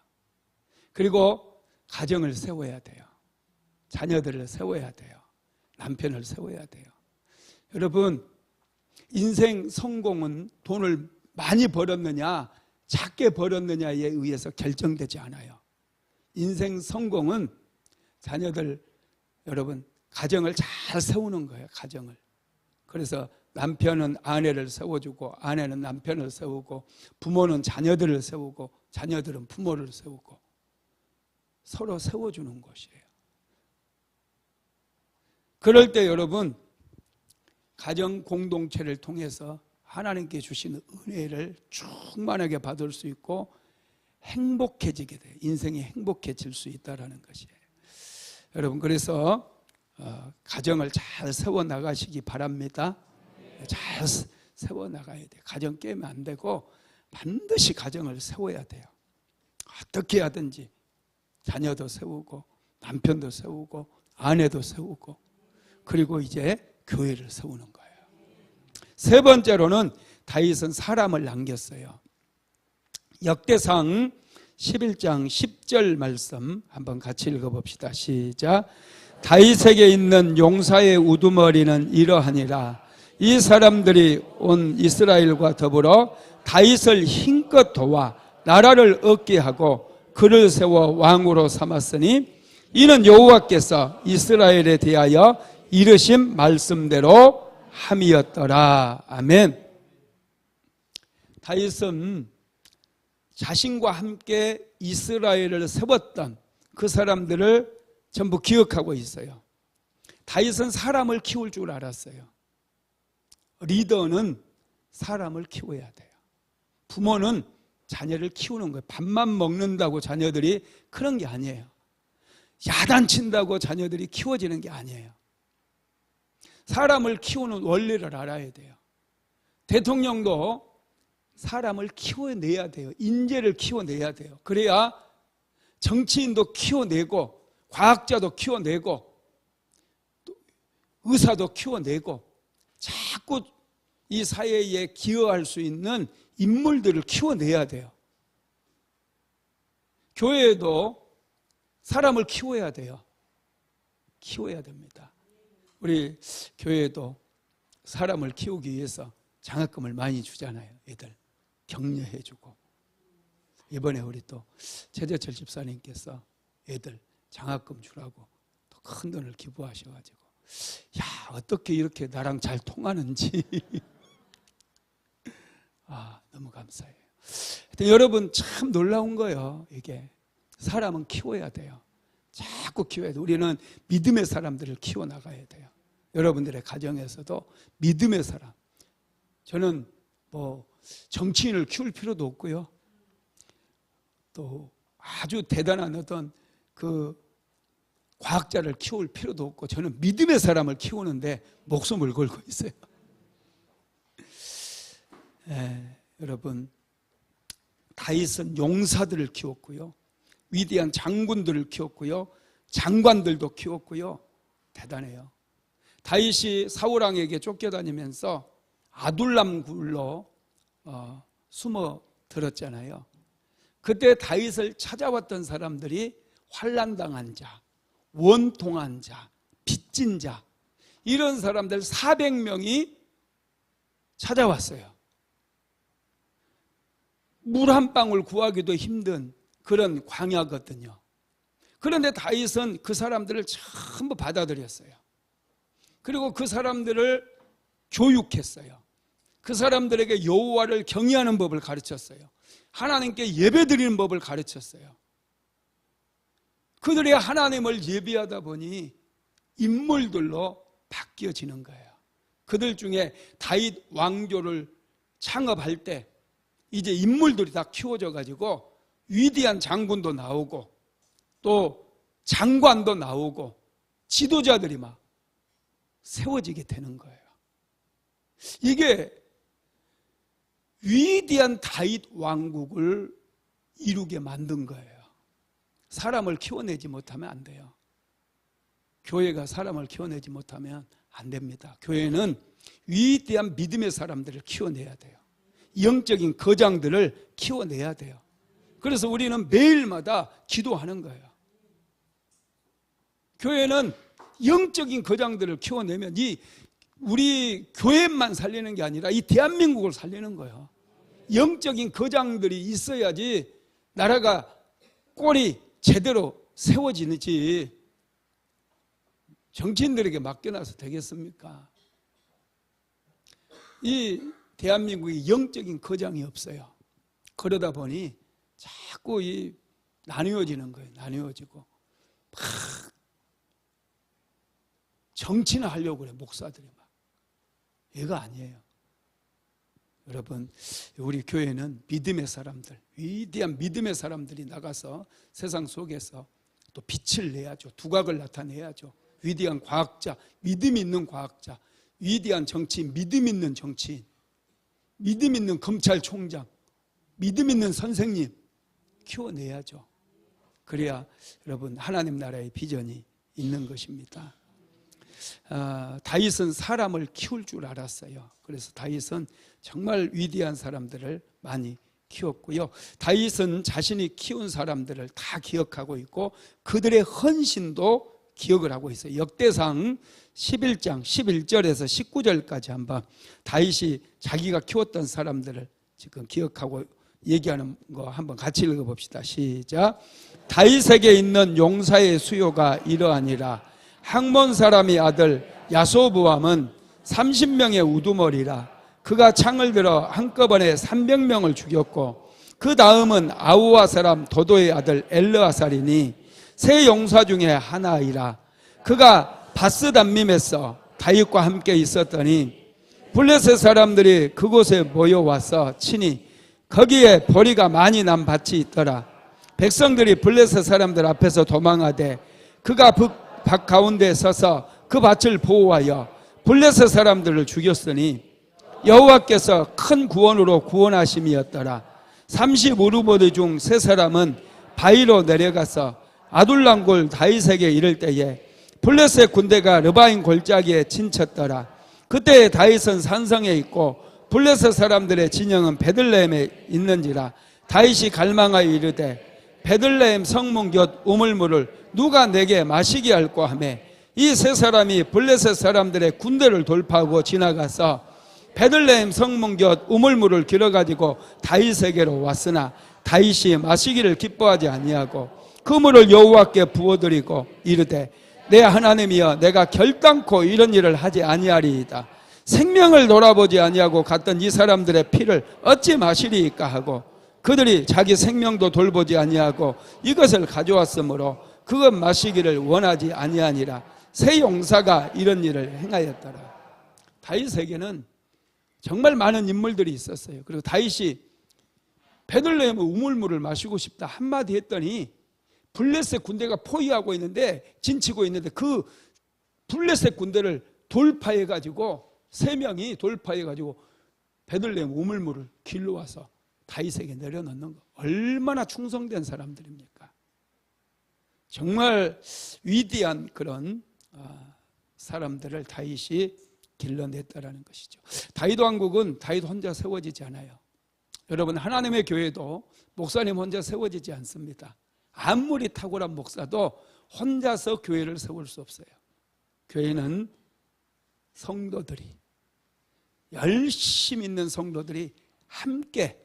그리고 가정을 세워야 돼요. 자녀들을 세워야 돼요. 남편을 세워야 돼요. 여러분, 인생 성공은 돈을 많이 벌었느냐 작게 벌었느냐에 의해서 결정되지 않아요. 인생 성공은 자녀들, 여러분, 가정을 잘 세우는 거예요. 가정을. 그래서 남편은 아내를 세워주고 아내는 남편을 세우고 부모는 자녀들을 세우고 자녀들은 부모를 세우고 서로 세워주는 것이에요. 그럴 때 여러분, 가정 공동체를 통해서 하나님께 주시는 은혜를 충만하게 받을 수 있고 행복해지게 돼요. 인생이 행복해질 수 있다는 것이에요. 여러분, 그래서 가정을 잘 세워나가시기 바랍니다. 잘 세워나가야 돼요. 가정 깨면 안 되고 반드시 가정을 세워야 돼요. 어떻게 하든지 자녀도 세우고 남편도 세우고 아내도 세우고 그리고 이제 교회를 세우는 거예요. 세 번째로는 다윗은 사람을 남겼어요. 역대상 11장 10절 말씀 한번 같이 읽어봅시다. 시작. 다윗에게 있는 용사의 우두머리는 이러하니라. 이 사람들이 온 이스라엘과 더불어 다윗을 힘껏 도와 나라를 얻게 하고 그를 세워 왕으로 삼았으니 이는 여호와께서 이스라엘에 대하여 이르신 말씀대로 함이었더라. 아멘. 다윗은 자신과 함께 이스라엘을 세웠던 그 사람들을 전부 기억하고 있어요. 다윗은 사람을 키울 줄 알았어요. 리더는 사람을 키워야 돼요. 부모는 자녀를 키우는 거예요. 밥만 먹는다고 자녀들이 그런 게 아니에요. 야단친다고 자녀들이 키워지는 게 아니에요. 사람을 키우는 원리를 알아야 돼요. 대통령도 사람을 키워내야 돼요. 인재를 키워내야 돼요. 그래야 정치인도 키워내고 과학자도 키워내고 의사도 키워내고 자꾸 이 사회에 기여할 수 있는 인물들을 키워내야 돼요. 교회에도 사람을 키워야 돼요. 키워야 됩니다. 우리 교회에도 사람을 키우기 위해서 장학금을 많이 주잖아요. 애들 격려해주고 이번에 우리 또 최재철 집사님께서 애들 장학금 주라고 또 큰 돈을 기부하셔가지고 야, 어떻게 이렇게 나랑 잘 통하는지 너무 감사해요. 여러분, 참 놀라운 거예요. 이게 사람은 키워야 돼요. 자꾸 키워야 돼요. 우리는 믿음의 사람들을 키워나가야 돼요. 여러분들의 가정에서도 믿음의 사람. 저는 뭐 정치인을 키울 필요도 없고요. 또 아주 대단한 어떤 그 과학자를 키울 필요도 없고, 저는 믿음의 사람을 키우는데 목숨을 걸고 있어요. 여러분, 다윗은 용사들을 키웠고요, 위대한 장군들을 키웠고요, 장관들도 키웠고요. 대단해요. 다윗이 사울왕에게 쫓겨다니면서 아둘람 굴로 숨어 들었잖아요. 그때 다윗을 찾아왔던 사람들이 환난당한 자, 원통한 자, 빚진 자, 이런 사람들 400명이 찾아왔어요. 물 한 방울 구하기도 힘든 그런 광야거든요. 그런데 다윗은 그 사람들을 전부 받아들였어요. 그리고 그 사람들을 교육했어요. 그 사람들에게 여호와를 경외하는 법을 가르쳤어요. 하나님께 예배드리는 법을 가르쳤어요. 그들이 하나님을 예배하다 보니 인물들로 바뀌어지는 거예요. 그들 중에 다윗 왕조를 창업할 때 이제 인물들이 다 키워져 가지고 위대한 장군도 나오고 또 장관도 나오고 지도자들이 막 세워지게 되는 거예요. 이게 위대한 다윗 왕국을 이루게 만든 거예요. 사람을 키워내지 못하면 안 돼요. 교회가 사람을 키워내지 못하면 안 됩니다. 교회는 위대한 믿음의 사람들을 키워내야 돼요. 영적인 거장들을 키워내야 돼요. 그래서 우리는 매일마다 기도하는 거예요. 교회는 영적인 거장들을 키워내면 우리 교회만 살리는 게 아니라 이 대한민국을 살리는 거예요. 영적인 거장들이 있어야지 나라가 꼴이 제대로 세워지는지 정치인들에게 맡겨놔서 되겠습니까? 이 대한민국이 영적인 거장이 없어요. 그러다 보니 자꾸 나뉘어지는 거예요. 나뉘어지고 막 정치나 하려고 그래, 목사들이 막. 얘가 아니에요. 여러분, 우리 교회는 믿음의 사람들, 위대한 믿음의 사람들이 나가서 세상 속에서 또 빛을 내야죠. 두각을 나타내야죠. 위대한 과학자, 믿음 있는 과학자, 위대한 정치인, 믿음 있는 정치인, 믿음 있는 검찰총장, 믿음 있는 선생님 키워내야죠. 그래야 여러분 하나님 나라의 비전이 있는 것입니다. 다윗은 사람을 키울 줄 알았어요. 그래서 다윗은 정말 위대한 사람들을 많이 키웠고요. 다윗은 자신이 키운 사람들을 다 기억하고 있고 그들의 헌신도 기억을 하고 있어요. 역대상 11장 11절에서 19절까지 한번 다윗이 자기가 키웠던 사람들을 지금 기억하고 얘기하는 거 한번 같이 읽어봅시다. 시작. 다윗에게 있는 용사의 수요가 이러하니라. 학몬 사람의 아들 야소부암은 30명의 우두머리라. 그가 창을 들어 한꺼번에 300명을 죽였고 그 다음은 아우와 사람 도도의 아들 엘르아살이니 세 용사 중에 하나이라. 그가 바스담밈에서 다윗과 함께 있었더니 블레셋 사람들이 그곳에 모여와서 치니 거기에 보리가 많이 난 밭이 있더라. 백성들이 블레셋 사람들 앞에서 도망하되 그가 밭 가운데 서서 그 밭을 보호하여 블레셋 사람들을 죽였으니 여호와께서 큰 구원으로 구원하심이었더라. 30우르보드 중 세 사람은 바위로 내려가서 아둘람골 다윗에게 이를 때에 블레셋 군대가 르바임 골짜기에 진쳤더라. 그때 다윗은 산성에 있고 블레셋 사람들의 진영은 베들레헴에 있는지라. 다윗이 갈망하여 이르되 베들레헴 성문 곁 우물물을 누가 내게 마시게 할꼬 하며 이 세 사람이 블레셋 사람들의 군대를 돌파하고 지나가서 베들레헴 성문 곁 우물물을 길어가지고 다윗에게로 왔으나 다윗이 마시기를 기뻐하지 아니하고 그 물을 여호와께 부어드리고 이르되 내 하나님이여 내가 결단코 이런 일을 하지 아니하리이다. 생명을 돌아보지 아니하고 갔던 이 사람들의 피를 어찌 마시리이까 하고 그들이 자기 생명도 돌보지 아니하고 이것을 가져왔으므로 그것 마시기를 원하지 아니하니라. 새 용사가 이런 일을 행하였더라. 다윗에게는 정말 많은 인물들이 있었어요. 그리고 다윗이 베들레헴의 우물물을 마시고 싶다 한마디 했더니 블레셋 군대가 포위하고 있는데, 진치고 있는데 그 블레셋 군대를 돌파해가지고 3명이 돌파해가지고 베들레헴 우물물을 길러 와서 다윗에게 내려놓는 거. 얼마나 충성된 사람들입니까? 정말 위대한 그런 사람들을 다윗이 길러냈다라는 것이죠. 다윗 왕국은 다윗 혼자 세워지지 않아요. 여러분, 하나님의 교회도 목사님 혼자 세워지지 않습니다. 아무리 탁월한 목사도 혼자서 교회를 세울 수 없어요. 교회는 성도들이, 열심히 있는 성도들이 함께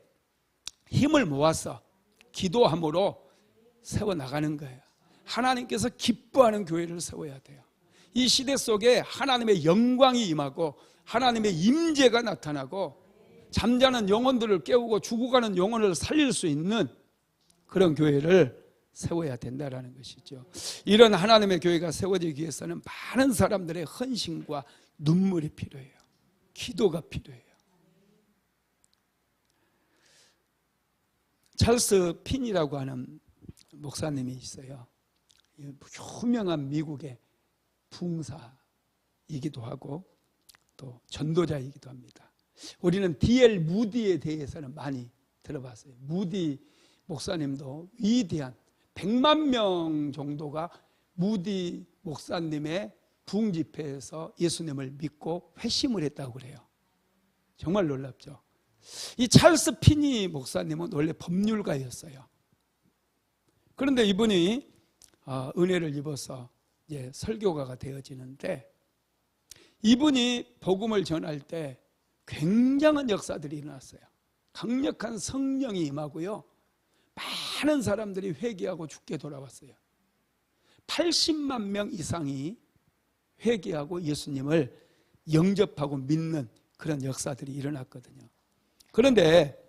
힘을 모아서 기도함으로 세워나가는 거예요. 하나님께서 기뻐하는 교회를 세워야 돼요. 이 시대 속에 하나님의 영광이 임하고 하나님의 임재가 나타나고 잠자는 영혼들을 깨우고 죽어가는 영혼을 살릴 수 있는 그런 교회를 세워야 된다는 것이죠. 이런 하나님의 교회가 세워지기 위해서는 많은 사람들의 헌신과 눈물이 필요해요. 기도가 필요해요. 찰스 핀이라고 하는 목사님이 있어요. 유명한 미국의 부흥사이기도 하고 또 전도자이기도 합니다. 우리는 D.L. 무디에 대해서는 많이 들어봤어요. 무디 목사님도 위대한 100만 명 정도가 무디 목사님의 부흥 집회에서 예수님을 믿고 회심을 했다고 그래요. 정말 놀랍죠. 이 찰스 피니 목사님은 원래 법률가였어요. 그런데 이분이 은혜를 입어서 이제 설교가가 되어지는데, 이분이 복음을 전할 때 굉장한 역사들이 일어났어요. 강력한 성령이 임하고요, 많은 사람들이 회개하고 죽게 돌아왔어요. 80만 명 이상이 회개하고 예수님을 영접하고 믿는 그런 역사들이 일어났거든요. 그런데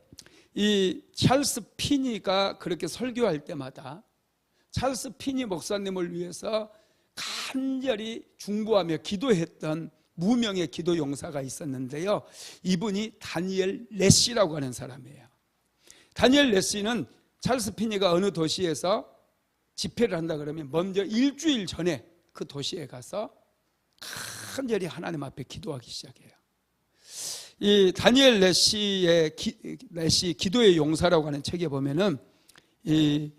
이 찰스 피니가 그렇게 설교할 때마다 찰스 피니 목사님을 위해서 간절히 중보하며 기도했던 무명의 기도 용사가 있었는데요, 이분이 다니엘 레시라고 하는 사람이에요. 다니엘 레시는 찰스 피니가 어느 도시에서 집회를 한다 그러면 먼저 일주일 전에 그 도시에 가서 간절히 하나님 앞에 기도하기 시작해요. 이 다니엘 레시 기도의 용사라고 하는 책에 보면은 이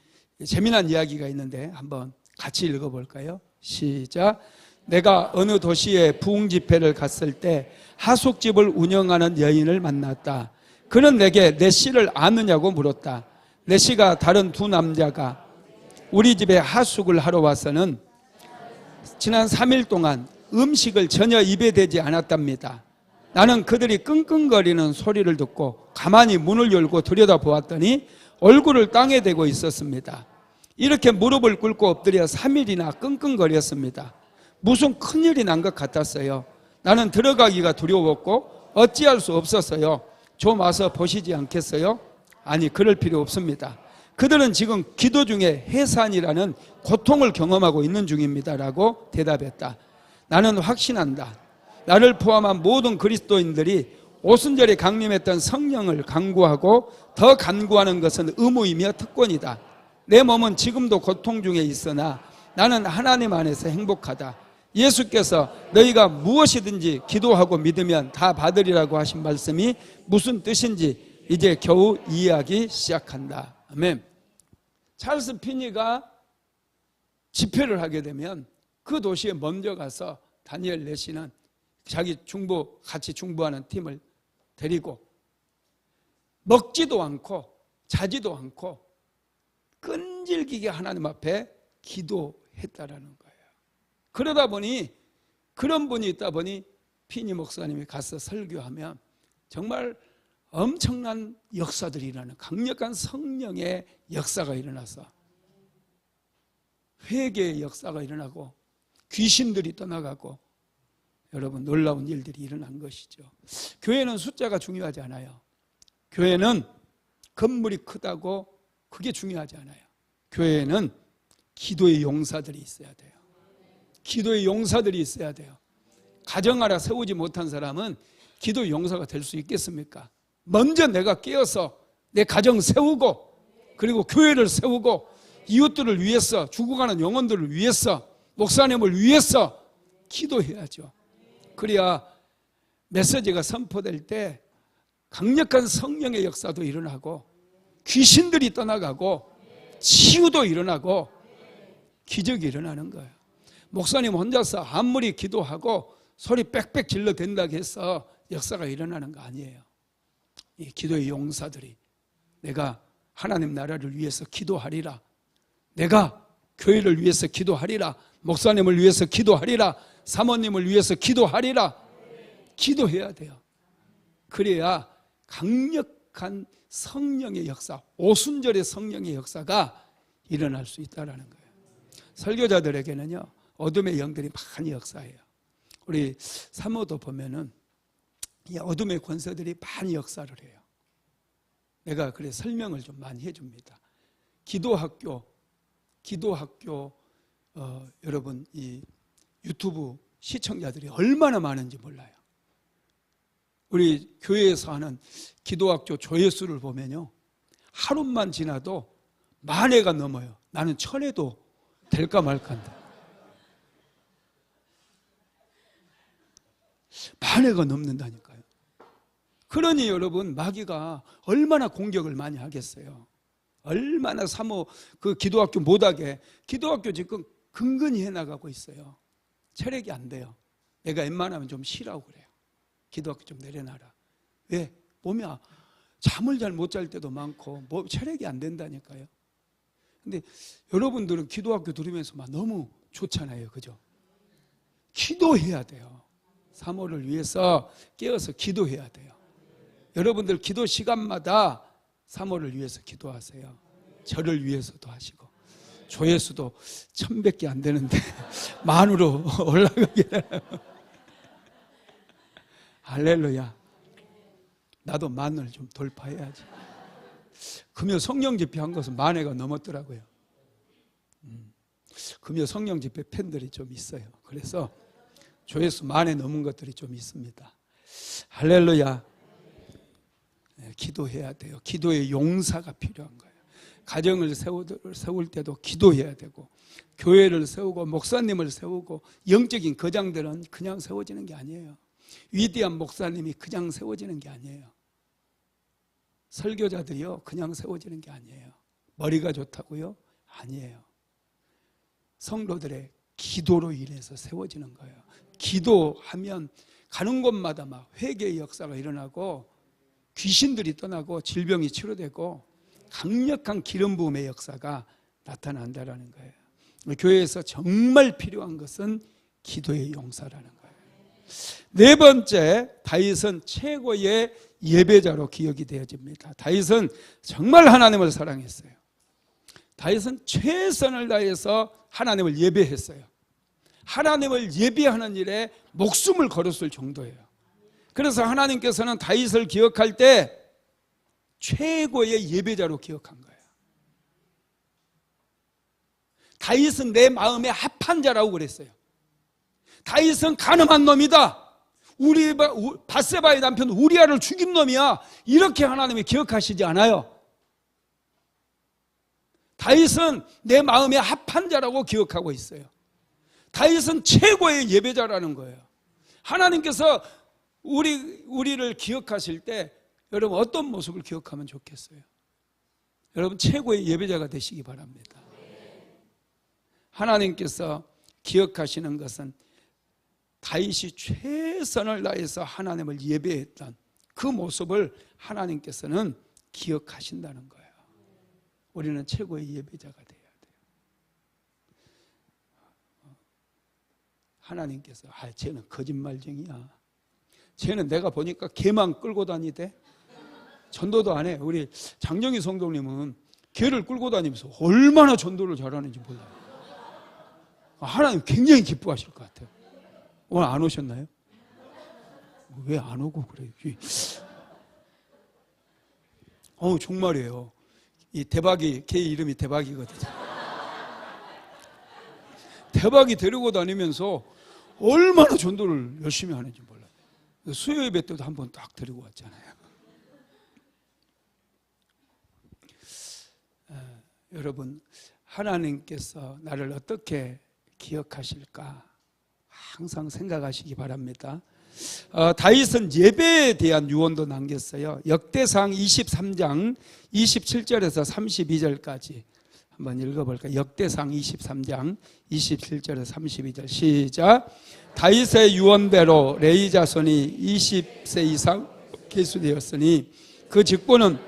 재미난 이야기가 있는데 한번 같이 읽어볼까요? 시작. 내가 어느 도시에 부흥 집회를 갔을 때 하숙집을 운영하는 여인을 만났다. 그는 내게 레시를 아느냐고 물었다. 레시가 다른 두 남자가 우리 집에 하숙을 하러 와서는 지난 3일 동안 음식을 전혀 입에 대지 않았답니다. 나는 그들이 끙끙거리는 소리를 듣고 가만히 문을 열고 들여다보았더니 얼굴을 땅에 대고 있었습니다. 이렇게 무릎을 꿇고 엎드려 3일이나 끙끙거렸습니다. 무슨 큰일이 난 것 같았어요. 나는 들어가기가 두려웠고 어찌할 수 없었어요. 좀 와서 보시지 않겠어요? 아니, 그럴 필요 없습니다. 그들은 지금 기도 중에 해산이라는 고통을 경험하고 있는 중입니다 라고 대답했다. 나는 확신한다. 나를 포함한 모든 그리스도인들이 오순절에 강림했던 성령을 간구하고 더 간구하는 것은 의무이며 특권이다. 내 몸은 지금도 고통 중에 있으나 나는 하나님 안에서 행복하다. 예수께서 너희가 무엇이든지 기도하고 믿으면 다 받으리라고 하신 말씀이 무슨 뜻인지 이제 겨우 이해하기 시작한다. 아멘. 찰스 피니가 집회를 하게 되면 그 도시에 먼저 가서 다니엘 레시는 자기 같이 중보하는 팀을 데리고 먹지도 않고 자지도 않고 끈질기게 하나님 앞에 기도했다라는 거예요. 그러다 보니 그런 분이 있다 보니 피니 목사님이 가서 설교하면 정말 엄청난 역사들이 일어나는, 강력한 성령의 역사가 일어나서 회개의 역사가 일어나고 귀신들이 떠나가고 여러분 놀라운 일들이 일어난 것이죠. 교회는 숫자가 중요하지 않아요. 교회는 건물이 크다고 그게 중요하지 않아요. 교회는 기도의 용사들이 있어야 돼요. 기도의 용사들이 있어야 돼요. 가정 하나 세우지 못한 사람은 기도의 용사가 될 수 있겠습니까? 먼저 내가 깨어서 내 가정 세우고, 그리고 교회를 세우고, 이웃들을 위해서, 죽어가는 영혼들을 위해서, 목사님을 위해서 기도해야죠. 그래야 메시지가 선포될 때 강력한 성령의 역사도 일어나고, 귀신들이 떠나가고, 치유도 일어나고, 기적이 일어나는 거예요. 목사님 혼자서 아무리 기도하고 소리 빽빽 질러 댄다고 해서 역사가 일어나는 거 아니에요. 이 기도의 용사들이, 내가 하나님 나라를 위해서 기도하리라, 내가 교회를 위해서 기도하리라, 목사님을 위해서 기도하리라, 사모님을 위해서 기도하리라, 기도해야 돼요. 그래야 강력한 성령의 역사, 오순절의 성령의 역사가 일어날 수 있다는 거예요. 설교자들에게는요, 어둠의 영들이 많이 역사해요. 우리 사모도 보면은 이 어둠의 권세들이 많이 역사를 해요. 내가 그래 설명을 좀 많이 해줍니다. 기도학교 여러분 이 유튜브 시청자들이 얼마나 많은지 몰라요. 우리 교회에서 하는 기도학교 조회수를 보면요, 하루만 지나도 10,000회가 넘어요. 나는 1,000회도 될까 말까인데 10,000회가 넘는다니까요. 그러니 여러분, 마귀가 얼마나 공격을 많이 하겠어요. 얼마나 사모 그 기도학교 못하게, 기도학교 지금 근근히 해나가고 있어요. 체력이 안 돼요. 내가 웬만하면 좀 쉬라고 그래요. 기도학교 좀 내려놔라. 왜? 몸이 잠을 잘 못 잘 때도 많고 체력이 안 된다니까요. 근데 여러분들은 기도학교 들으면서 막 너무 좋잖아요. 그죠? 기도해야 돼요. 사모를 위해서 깨어서 기도해야 돼요. 여러분들 기도 시간마다 사모를 위해서 기도하세요. 저를 위해서도 하시고. 조회수도 1,000밖에 안 되는데 만으로 올라가게 되나요? 할렐루야. 나도 10,000을 좀 돌파해야지. 금요 성령 집회 한 것은 10,000회가 넘었더라고요. 금요 성령 집회 팬들이 좀 있어요. 그래서 조회수 10,000회 넘은 것들이 좀 있습니다. 할렐루야. 네, 기도해야 돼요. 기도의 용사가 필요한 거예요. 가정을 세울 때도 기도해야 되고, 교회를 세우고 목사님을 세우고, 영적인 거장들은 그냥 세워지는 게 아니에요. 위대한 목사님이 그냥 세워지는 게 아니에요. 설교자들이요, 그냥 세워지는 게 아니에요. 머리가 좋다고요? 아니에요. 성도들의 기도로 인해서 세워지는 거예요. 기도하면 가는 곳마다 막 회개의 역사가 일어나고, 귀신들이 떠나고, 질병이 치료되고, 강력한 기름 부음의 역사가 나타난다라는 거예요. 교회에서 정말 필요한 것은 기도의 용사라는 거예요. 네 번째, 다윗은 최고의 예배자로 기억이 되어집니다. 다윗은 정말 하나님을 사랑했어요. 다윗은 최선을 다해서 하나님을 예배했어요. 하나님을 예배하는 일에 목숨을 걸었을 정도예요. 그래서 하나님께서는 다윗을 기억할 때 최고의 예배자로 기억한 거예요. 다윗은 내 마음에 합한 자라고 그랬어요. 다윗은 가늠한 놈이다. 바세바의 남편 우리아를 죽인 놈이야. 이렇게 하나님이 기억하시지 않아요. 다윗은 내 마음에 합한 자라고 기억하고 있어요. 다윗은 최고의 예배자라는 거예요. 하나님께서 우리를 기억하실 때 여러분 어떤 모습을 기억하면 좋겠어요? 여러분 최고의 예배자가 되시기 바랍니다. 하나님께서 기억하시는 것은 다윗이 최선을 다해서 하나님을 예배했던 그 모습을 하나님께서는 기억하신다는 거예요. 우리는 최고의 예배자가 돼야 돼요. 하나님께서 쟤는 거짓말쟁이야. 쟤는 내가 보니까 개만 끌고 다니대. 전도도 안 해. 우리 장정희 성도님은 개를 끌고 다니면서 얼마나 전도를 잘하는지 몰라요. 하나님 굉장히 기뻐하실 것 같아요. 오늘 안 오셨나요? 왜 안 오고 그래요? 정말이에요. 이 대박이, 걔 이름이 대박이거든요. 대박이 데리고 다니면서 얼마나 전도를 열심히 하는지 몰라요. 수요 예배 때도 한번 딱 데리고 왔잖아요. 여러분, 하나님께서 나를 어떻게 기억하실까 항상 생각하시기 바랍니다. 다윗은 예배에 대한 유언도 남겼어요. 역대상 23장 27절에서 32절까지 한번 읽어볼까요? 역대상 23장 27절에서 32절 시작. 다윗의 유언대로 레위 자손이 20세 이상 계수되었으니 그 직분은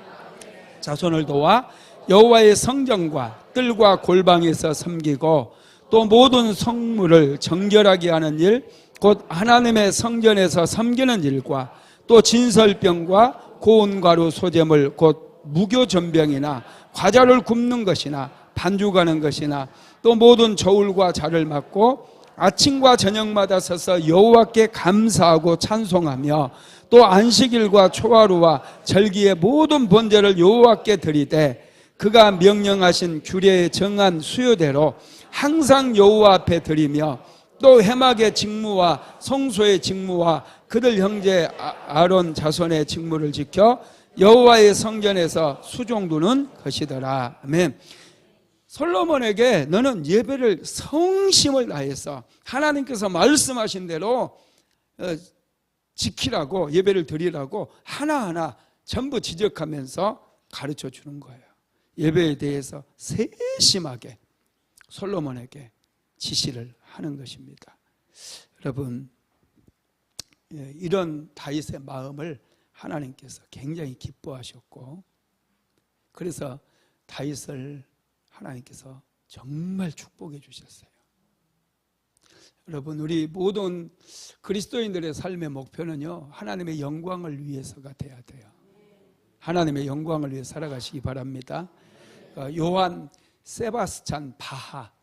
자손을 도와 여호와의 성전과 뜰과 골방에서 섬기고 또 모든 성물을 정결하게 하는 일, 곧 하나님의 성전에서 섬기는 일과 또 진설병과 고운 가루 소재물 곧 무교전병이나 과자를 굽는 것이나 반죽하는 것이나 또 모든 저울과 자를 맡고 아침과 저녁마다 서서 여호와께 감사하고 찬송하며 또 안식일과 초하루와 절기의 모든 번제를 여호와께 드리되 그가 명령하신 규례에 정한 수요대로 항상 여호와 앞에 드리며 또 회막의 직무와 성소의 직무와 그들 형제 아론 자손의 직무를 지켜 여호와의 성전에서 수종두는 것이더라. 아멘. 솔로몬에게 너는 예배를 성심을 다해서 하나님께서 말씀하신 대로 지키라고, 예배를 드리라고 하나하나 전부 지적하면서 가르쳐 주는 거예요. 예배에 대해서 세심하게 솔로몬에게 지시를 하는 것입니다. 여러분, 이런 다윗의 마음을 하나님께서 굉장히 기뻐하셨고, 그래서 다윗을 하나님께서 정말 축복해 주셨어요. 여러분, 우리 모든 그리스도인들의 삶의 목표는요, 하나님의 영광을 위해서가 돼야 돼요. 하나님의 영광을 위해 살아가시기 바랍니다. 요한 세바스찬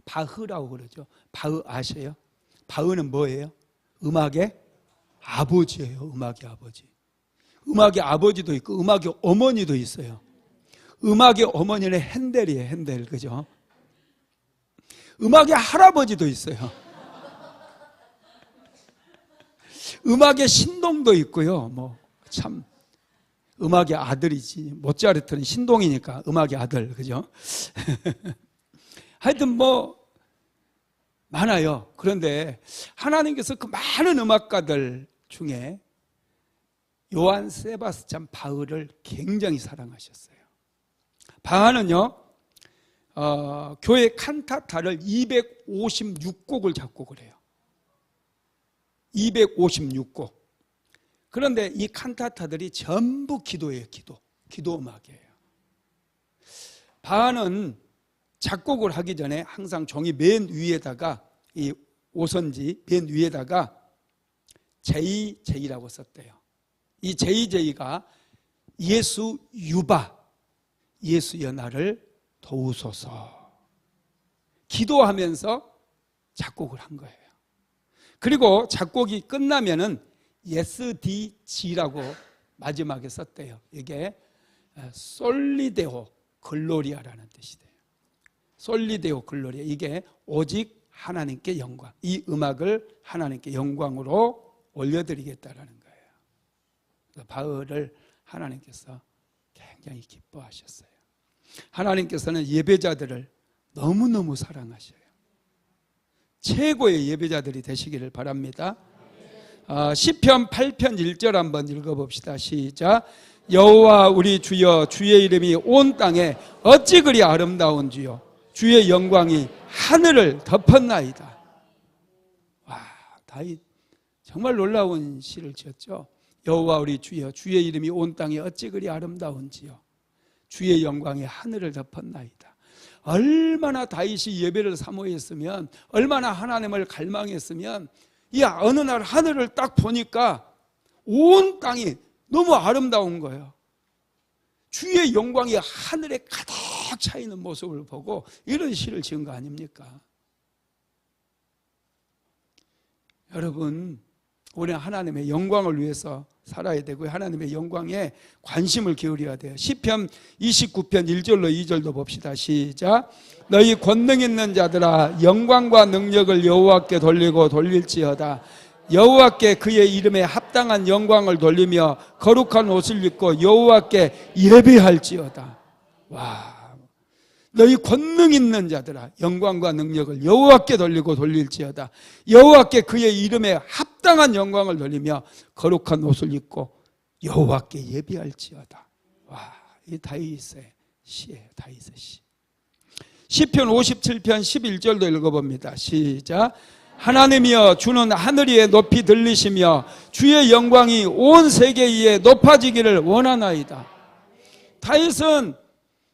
바흐라고 그러죠. 바흐 아세요? 바흐는 뭐예요? 음악의 아버지예요. 음악의 아버지. 음악의 아버지도 있고 음악의 어머니도 있어요. 음악의 어머니는 핸델이에요. 핸델, 그죠? 음악의 할아버지도 있어요. 음악의 신동도 있고요. 참 음악의 아들이지. 모차르트는 신동이니까 음악의 아들, 그죠? 하여튼 많아요. 그런데 하나님께서 그 많은 음악가들 중에 요한 세바스찬 바흐를 굉장히 사랑하셨어요. 바흐는요, 교회 칸타타를 256곡을 작곡을 해요. 256곡. 그런데 이 칸타타들이 전부 기도예요. 기도 음악이에요. 바흐는 작곡을 하기 전에 항상 종이 맨 위에다가, 이 오선지 맨 위에다가 JJ라고 썼대요. 이 JJ가 예수 유바, 예수여 나를 도우소서, 기도하면서 작곡을 한 거예요. 그리고 작곡이 끝나면은 SDG라고 마지막에 썼대요. 이게 솔리데오 글로리아라는 뜻이 돼요. 솔리데오 글로리아, 이게 오직 하나님께 영광, 이 음악을 하나님께 영광으로 올려드리겠다라는 거예요. 그래서 바흐를 하나님께서 굉장히 기뻐하셨어요. 하나님께서는 예배자들을 너무너무 사랑하셔요. 최고의 예배자들이 되시기를 바랍니다. 시편 8편 1절 한번 읽어봅시다. 시작. 여호와 우리 주여, 주의 이름이 온 땅에 어찌 그리 아름다운지요, 주의 영광이 하늘을 덮었나이다. 와, 다윗 정말 놀라운 시를 지었죠. 여호와 우리 주여, 주의 이름이 온 땅에 어찌 그리 아름다운지요, 주의 영광이 하늘을 덮었나이다. 얼마나 다윗이 예배를 사모했으면, 얼마나 하나님을 갈망했으면, 어느 날 하늘을 딱 보니까 온 땅이 너무 아름다운 거예요. 주의 영광이 하늘에 가득 차 있는 모습을 보고 이런 시를 지은 거 아닙니까? 여러분, 우리는 하나님의 영광을 위해서 살아야 되고 하나님의 영광에 관심을 기울여야 돼요. 시편 29편 1절로 2절도 봅시다. 시작. 너희 권능 있는 자들아 영광과 능력을 여호와께 돌리고 돌릴지어다. 여호와께 그의 이름에 합당한 영광을 돌리며 거룩한 옷을 입고 여호와께 예배할지어다. 와, 너희 권능 있는 자들아 영광과 능력을 여호와께 돌리고 돌릴지어다. 여호와께 그의 이름에 합당한 영광을 돌리며 거룩한 옷을 입고 여호와께 예배할지어다. 와, 이 다윗의 시예요. 다윗의 시. 시편 57편 11절도 읽어봅니다. 시작. 하나님이여 주는 하늘 위에 높이 들리시며 주의 영광이 온 세계 위에 높아지기를 원하나이다. 다윗은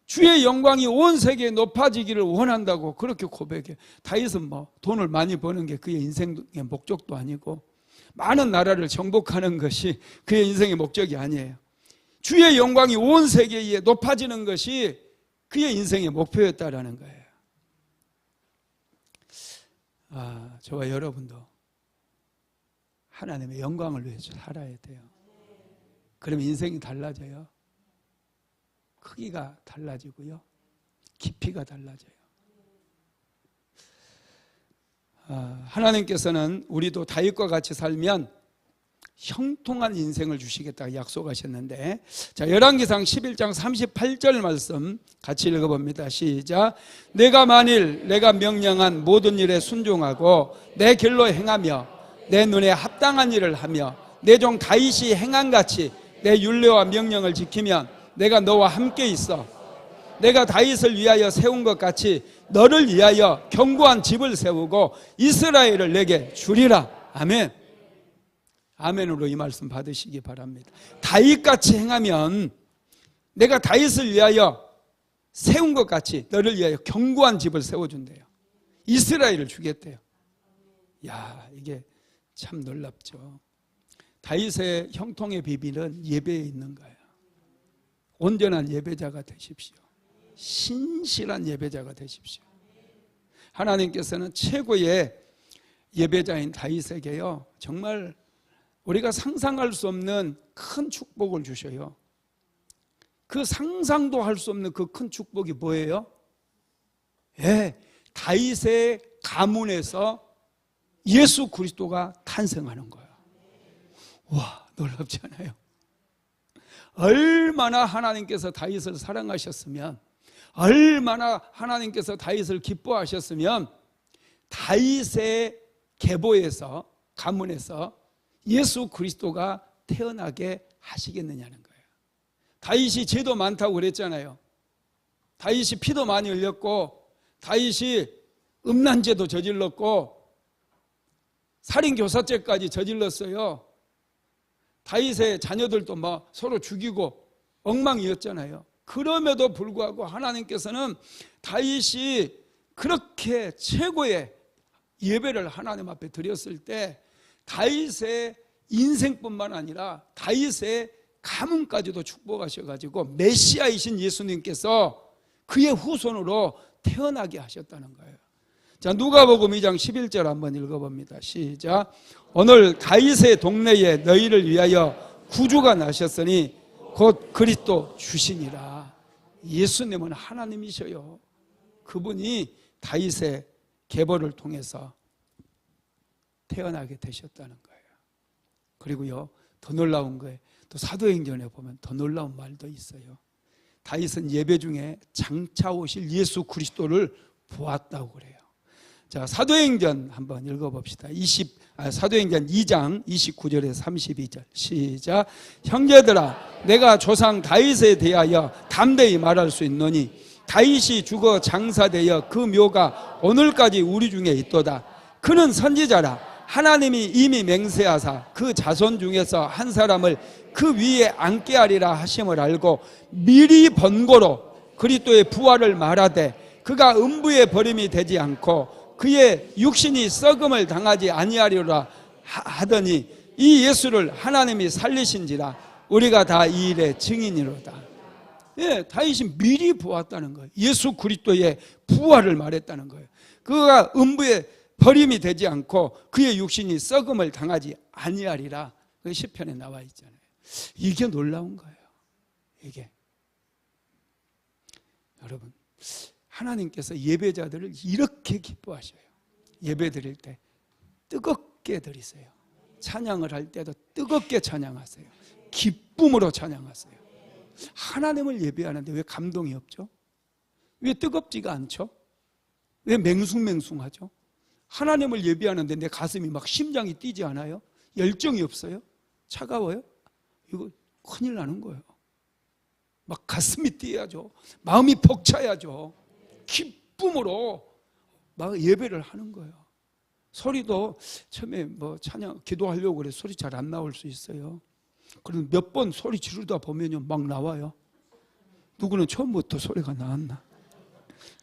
주의 영광이 온 세계에 높아지기를 원한다고 그렇게 고백해. 다윗은 돈을 많이 버는 게 그의 인생의 목적도 아니고 많은 나라를 정복하는 것이 그의 인생의 목적이 아니에요. 주의 영광이 온 세계에 높아지는 것이 그의 인생의 목표였다라는 거예요. 저와 여러분도 하나님의 영광을 위해서 살아야 돼요. 그러면 인생이 달라져요. 크기가 달라지고요. 깊이가 달라져요. 하나님께서는 우리도 다윗과 같이 살면 형통한 인생을 주시겠다고 약속하셨는데, 자, 열왕기상 11장 38절 말씀 같이 읽어봅니다. 시작. 내가 만일 내가 명령한 모든 일에 순종하고 내 길로 행하며 내 눈에 합당한 일을 하며 내 종 다윗이 행한같이 내 율례와 명령을 지키면 내가 너와 함께 있어 내가 다윗을 위하여 세운 것 같이 너를 위하여 견고한 집을 세우고 이스라엘을 내게 주리라. 아멘. 아멘으로 이 말씀 받으시기 바랍니다. 다윗같이 행하면 내가 다윗을 위하여 세운 것 같이 너를 위하여 견고한 집을 세워준대요. 이스라엘을 주겠대요. 야, 이게 참 놀랍죠. 다윗의 형통의 비밀은 예배에 있는 거예요. 온전한 예배자가 되십시오. 신실한 예배자가 되십시오. 하나님께서는 최고의 예배자인 다윗에게요, 정말 우리가 상상할 수 없는 큰 축복을 주셔요. 그 상상도 할 수 없는 그 큰 축복이 뭐예요? 예, 다윗의 가문에서 예수 그리스도가 탄생하는 거예요. 와, 놀랍지 않아요? 얼마나 하나님께서 다윗을 사랑하셨으면, 얼마나 하나님께서 다윗을 기뻐하셨으면 다윗의 계보에서, 가문에서 예수 그리스도가 태어나게 하시겠느냐는 거예요. 다윗이 죄도 많다고 그랬잖아요. 다윗이 피도 많이 흘렸고, 다윗이 음란죄도 저질렀고, 살인교사죄까지 저질렀어요. 다윗의 자녀들도 막 서로 죽이고 엉망이었잖아요. 그럼에도 불구하고 하나님께서는 다윗이 그렇게 최고의 예배를 하나님 앞에 드렸을 때 다윗의 인생뿐만 아니라 다윗의 가문까지도 축복하셔가지고 메시아이신 예수님께서 그의 후손으로 태어나게 하셨다는 거예요. 자, 누가복음 2장 11절 한번 읽어봅니다. 시작. 오늘 다윗의 동네에 너희를 위하여 구주가 나셨으니 곧 그리스도 주시니라. 예수님은 하나님이셔요. 그분이 다윗의 계보를 통해서 태어나게 되셨다는 거예요. 그리고요, 더 놀라운 거예요. 또 사도행전에 보면 더 놀라운 말도 있어요. 다윗은 예배 중에 장차 오실 예수 그리스도를 보았다고 그래요. 자, 사도행전 한번 읽어봅시다. 사도행전 2장 29절에서 32절 시작. 형제들아, 내가 조상 다윗에 대하여 담대히 말할 수 있노니 다윗이 죽어 장사되어 그 묘가 오늘까지 우리 중에 있도다. 그는 선지자라. 하나님이 이미 맹세하사 그 자손 중에서 한 사람을 그 위에 앉게 하리라 하심을 알고 미리 번거로 그리스도의 부활을 말하되 그가 음부에 버림이 되지 않고 그의 육신이 썩음을 당하지 아니하리라 하더니 이 예수를 하나님이 살리신지라 우리가 다 이 일의 증인이로다. 예, 다윗이 미리 보았다는 거예요. 예수 그리스도의 부활을 말했다는 거예요. 그가 음부에 버림이 되지 않고 그의 육신이 썩음을 당하지 아니하리라. 그 시편에 나와 있잖아요. 이게 놀라운 거예요. 이게 여러분, 하나님께서 예배자들을 이렇게 기뻐하셔요. 예배 드릴 때 뜨겁게 드리세요. 찬양을 할 때도 뜨겁게 찬양하세요. 기쁨으로 찬양하세요. 하나님을 예배하는데 왜 감동이 없죠? 왜 뜨겁지가 않죠? 왜 맹숭맹숭하죠? 하나님을 예배하는데 내 가슴이 막 심장이 뛰지 않아요? 열정이 없어요? 차가워요? 이거 큰일 나는 거예요. 막 가슴이 뛰어야죠. 마음이 벅차야죠. 기쁨으로 막 예배를 하는 거예요. 소리도 처음에 뭐 찬양 기도하려고 그래 소리 잘 안 나올 수 있어요. 그럼 몇 번 소리 지르다 보면요 막 나와요. 누구는 처음부터 소리가 나왔나?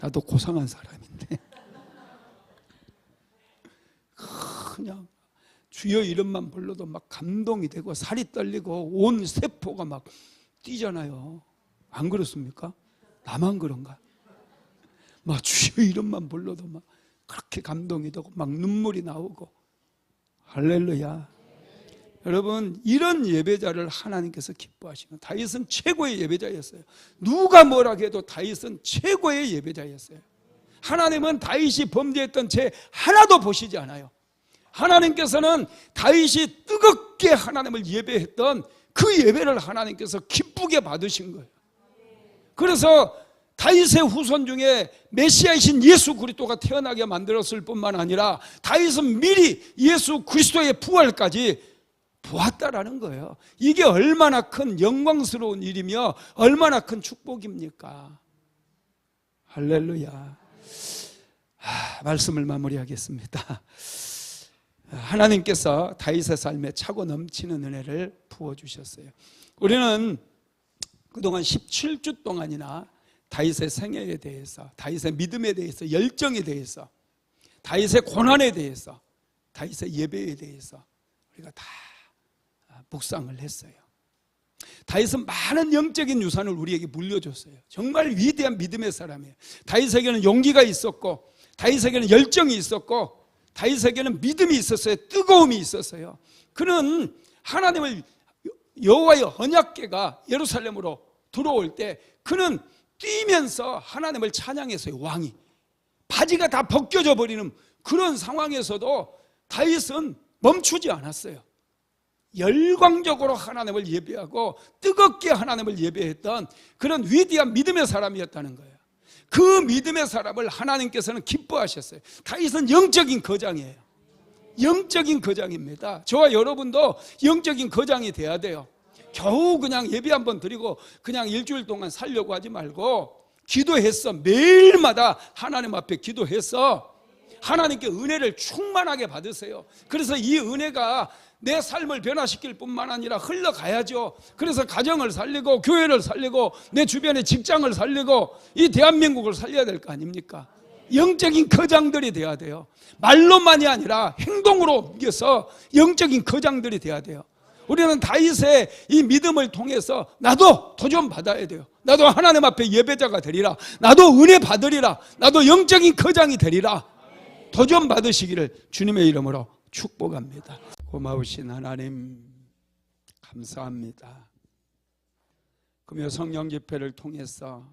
나도 고상한 사람인데 그냥 주여 이름만 불러도 막 감동이 되고 살이 떨리고 온 세포가 막 뛰잖아요. 안 그렇습니까? 나만 그런가? 막 주여 이름만 불러도 막 그렇게 감동이 되고 막 눈물이 나오고. 할렐루야. 여러분, 이런 예배자를 하나님께서 기뻐하시는, 다윗은 최고의 예배자였어요. 누가 뭐라 해도 다윗은 최고의 예배자였어요. 하나님은 다윗이 범죄했던 죄 하나도 보시지 않아요. 하나님께서는 다윗이 뜨겁게 하나님을 예배했던 그 예배를 하나님께서 기쁘게 받으신 거예요. 그래서 다윗의 후손 중에 메시아이신 예수 그리스도가 태어나게 만들었을 뿐만 아니라 다윗은 미리 예수 그리스도의 부활까지 보았다라는 거예요. 이게 얼마나 큰 영광스러운 일이며 얼마나 큰 축복입니까? 할렐루야. 말씀을 마무리하겠습니다. 하나님께서 다윗의 삶에 차고 넘치는 은혜를 부어주셨어요. 우리는 그동안 17주 동안이나 다윗의 생애에 대해서, 다윗의 믿음에 대해서, 열정에 대해서, 다윗의 고난에 대해서, 다윗의 예배에 대해서 우리가 다 묵상을 했어요. 다윗은 많은 영적인 유산을 우리에게 물려줬어요. 정말 위대한 믿음의 사람이에요. 다윗에게는 용기가 있었고, 다윗에게는 열정이 있었고, 다윗에게는 믿음이 있었어요. 뜨거움이 있었어요. 그는 하나님을, 여호와의 언약궤가 예루살렘으로 들어올 때 그는 뛰면서 하나님을 찬양했어요. 왕이 바지가 다 벗겨져 버리는 그런 상황에서도 다윗은 멈추지 않았어요. 열광적으로 하나님을 예배하고 뜨겁게 하나님을 예배했던 그런 위대한 믿음의 사람이었다는 거예요. 그 믿음의 사람을 하나님께서는 기뻐하셨어요. 다윗은 영적인 거장이에요. 영적인 거장입니다. 저와 여러분도 영적인 거장이 돼야 돼요. 겨우 그냥 예배 한번 드리고 그냥 일주일 동안 살려고 하지 말고 기도했어. 매일마다 하나님 앞에 기도해서 하나님께 은혜를 충만하게 받으세요. 그래서 이 은혜가 내 삶을 변화시킬 뿐만 아니라 흘러가야죠. 그래서 가정을 살리고 교회를 살리고 내 주변의 직장을 살리고 이 대한민국을 살려야 될 거 아닙니까? 영적인 거장들이 돼야 돼요. 말로만이 아니라 행동으로 옮겨서 영적인 거장들이 돼야 돼요. 우리는 다윗의 이 믿음을 통해서 나도 도전 받아야 돼요. 나도 하나님 앞에 예배자가 되리라. 나도 은혜 받으리라. 나도 영적인 거장이 되리라. 도전 받으시기를 주님의 이름으로 축복합니다. 고마우신 하나님 감사합니다. 금요 성령 집회를 통해서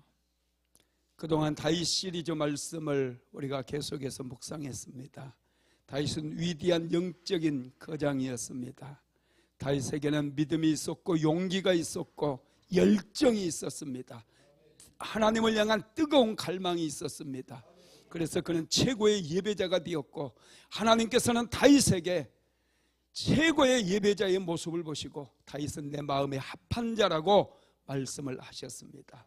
그동안 다윗 시리즈 말씀을 우리가 계속해서 묵상했습니다. 다윗은 위대한 영적인 거장이었습니다. 다윗에게는 믿음이 있었고 용기가 있었고 열정이 있었습니다. 하나님을 향한 뜨거운 갈망이 있었습니다. 그래서 그는 최고의 예배자가 되었고 하나님께서는 다윗에게 최고의 예배자의 모습을 보시고 다윗은 내 마음에 합한 자라고 말씀을 하셨습니다.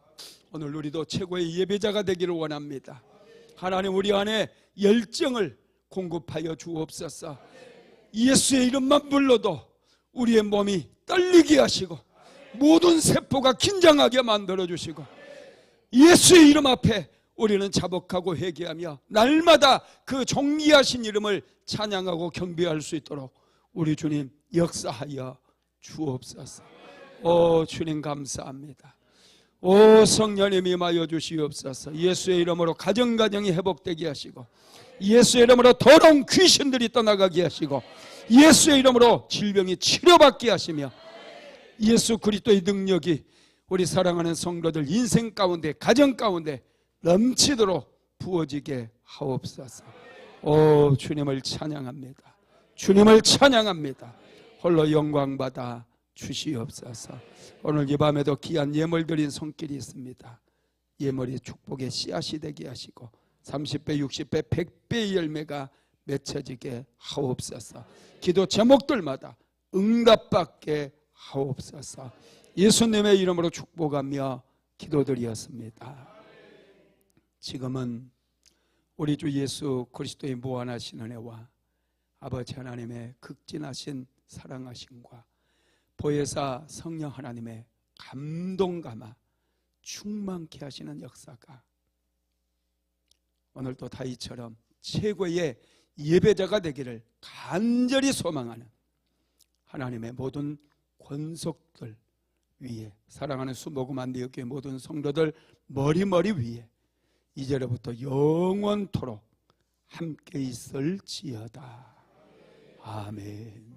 오늘 우리도 최고의 예배자가 되기를 원합니다. 하나님 우리 안에 열정을 공급하여 주옵소서. 예수의 이름만 불러도 우리의 몸이 떨리게 하시고 모든 세포가 긴장하게 만들어 주시고 예수의 이름 앞에 우리는 자복하고 회개하며 날마다 그 존귀하신 이름을 찬양하고 경배할 수 있도록 우리 주님 역사하여 주옵소서. 오 주님 감사합니다. 오 성령님 임하여 주시옵소서. 예수의 이름으로 가정이 회복되게 하시고, 예수의 이름으로 더러운 귀신들이 떠나가게 하시고, 예수의 이름으로 질병이 치료받게 하시며, 예수 그리스도의 능력이 우리 사랑하는 성도들 인생 가운데, 가정 가운데 넘치도록 부어지게 하옵소서. 오 주님을 찬양합니다. 주님을 찬양합니다. 홀로 영광받아 주시옵소서. 오늘 이 밤에도 귀한 예물 드린 손길이 있습니다. 예물이 축복의 씨앗이 되게 하시고 30배, 60배, 100배의 열매가 맺혀지게 하옵소서. 기도 제목들마다 응답받게 하옵소서. 예수님의 이름으로 축복하며 기도드리었습니다. 지금은 우리 주 예수 그리스도의 무한하신 은혜와 아버지 하나님의 극진하신 사랑하심과 보혜사 성령 하나님의 감동 감화 충만케 하시는 역사가 오늘도 다윗처럼 최고의 예배자가 되기를 간절히 소망하는 하나님의 모든 권속들 위에, 사랑하는 수목음 안디옥교회 모든 성도들 머리 위에 이제로부터 영원토록 함께 있을지어다. 아멘.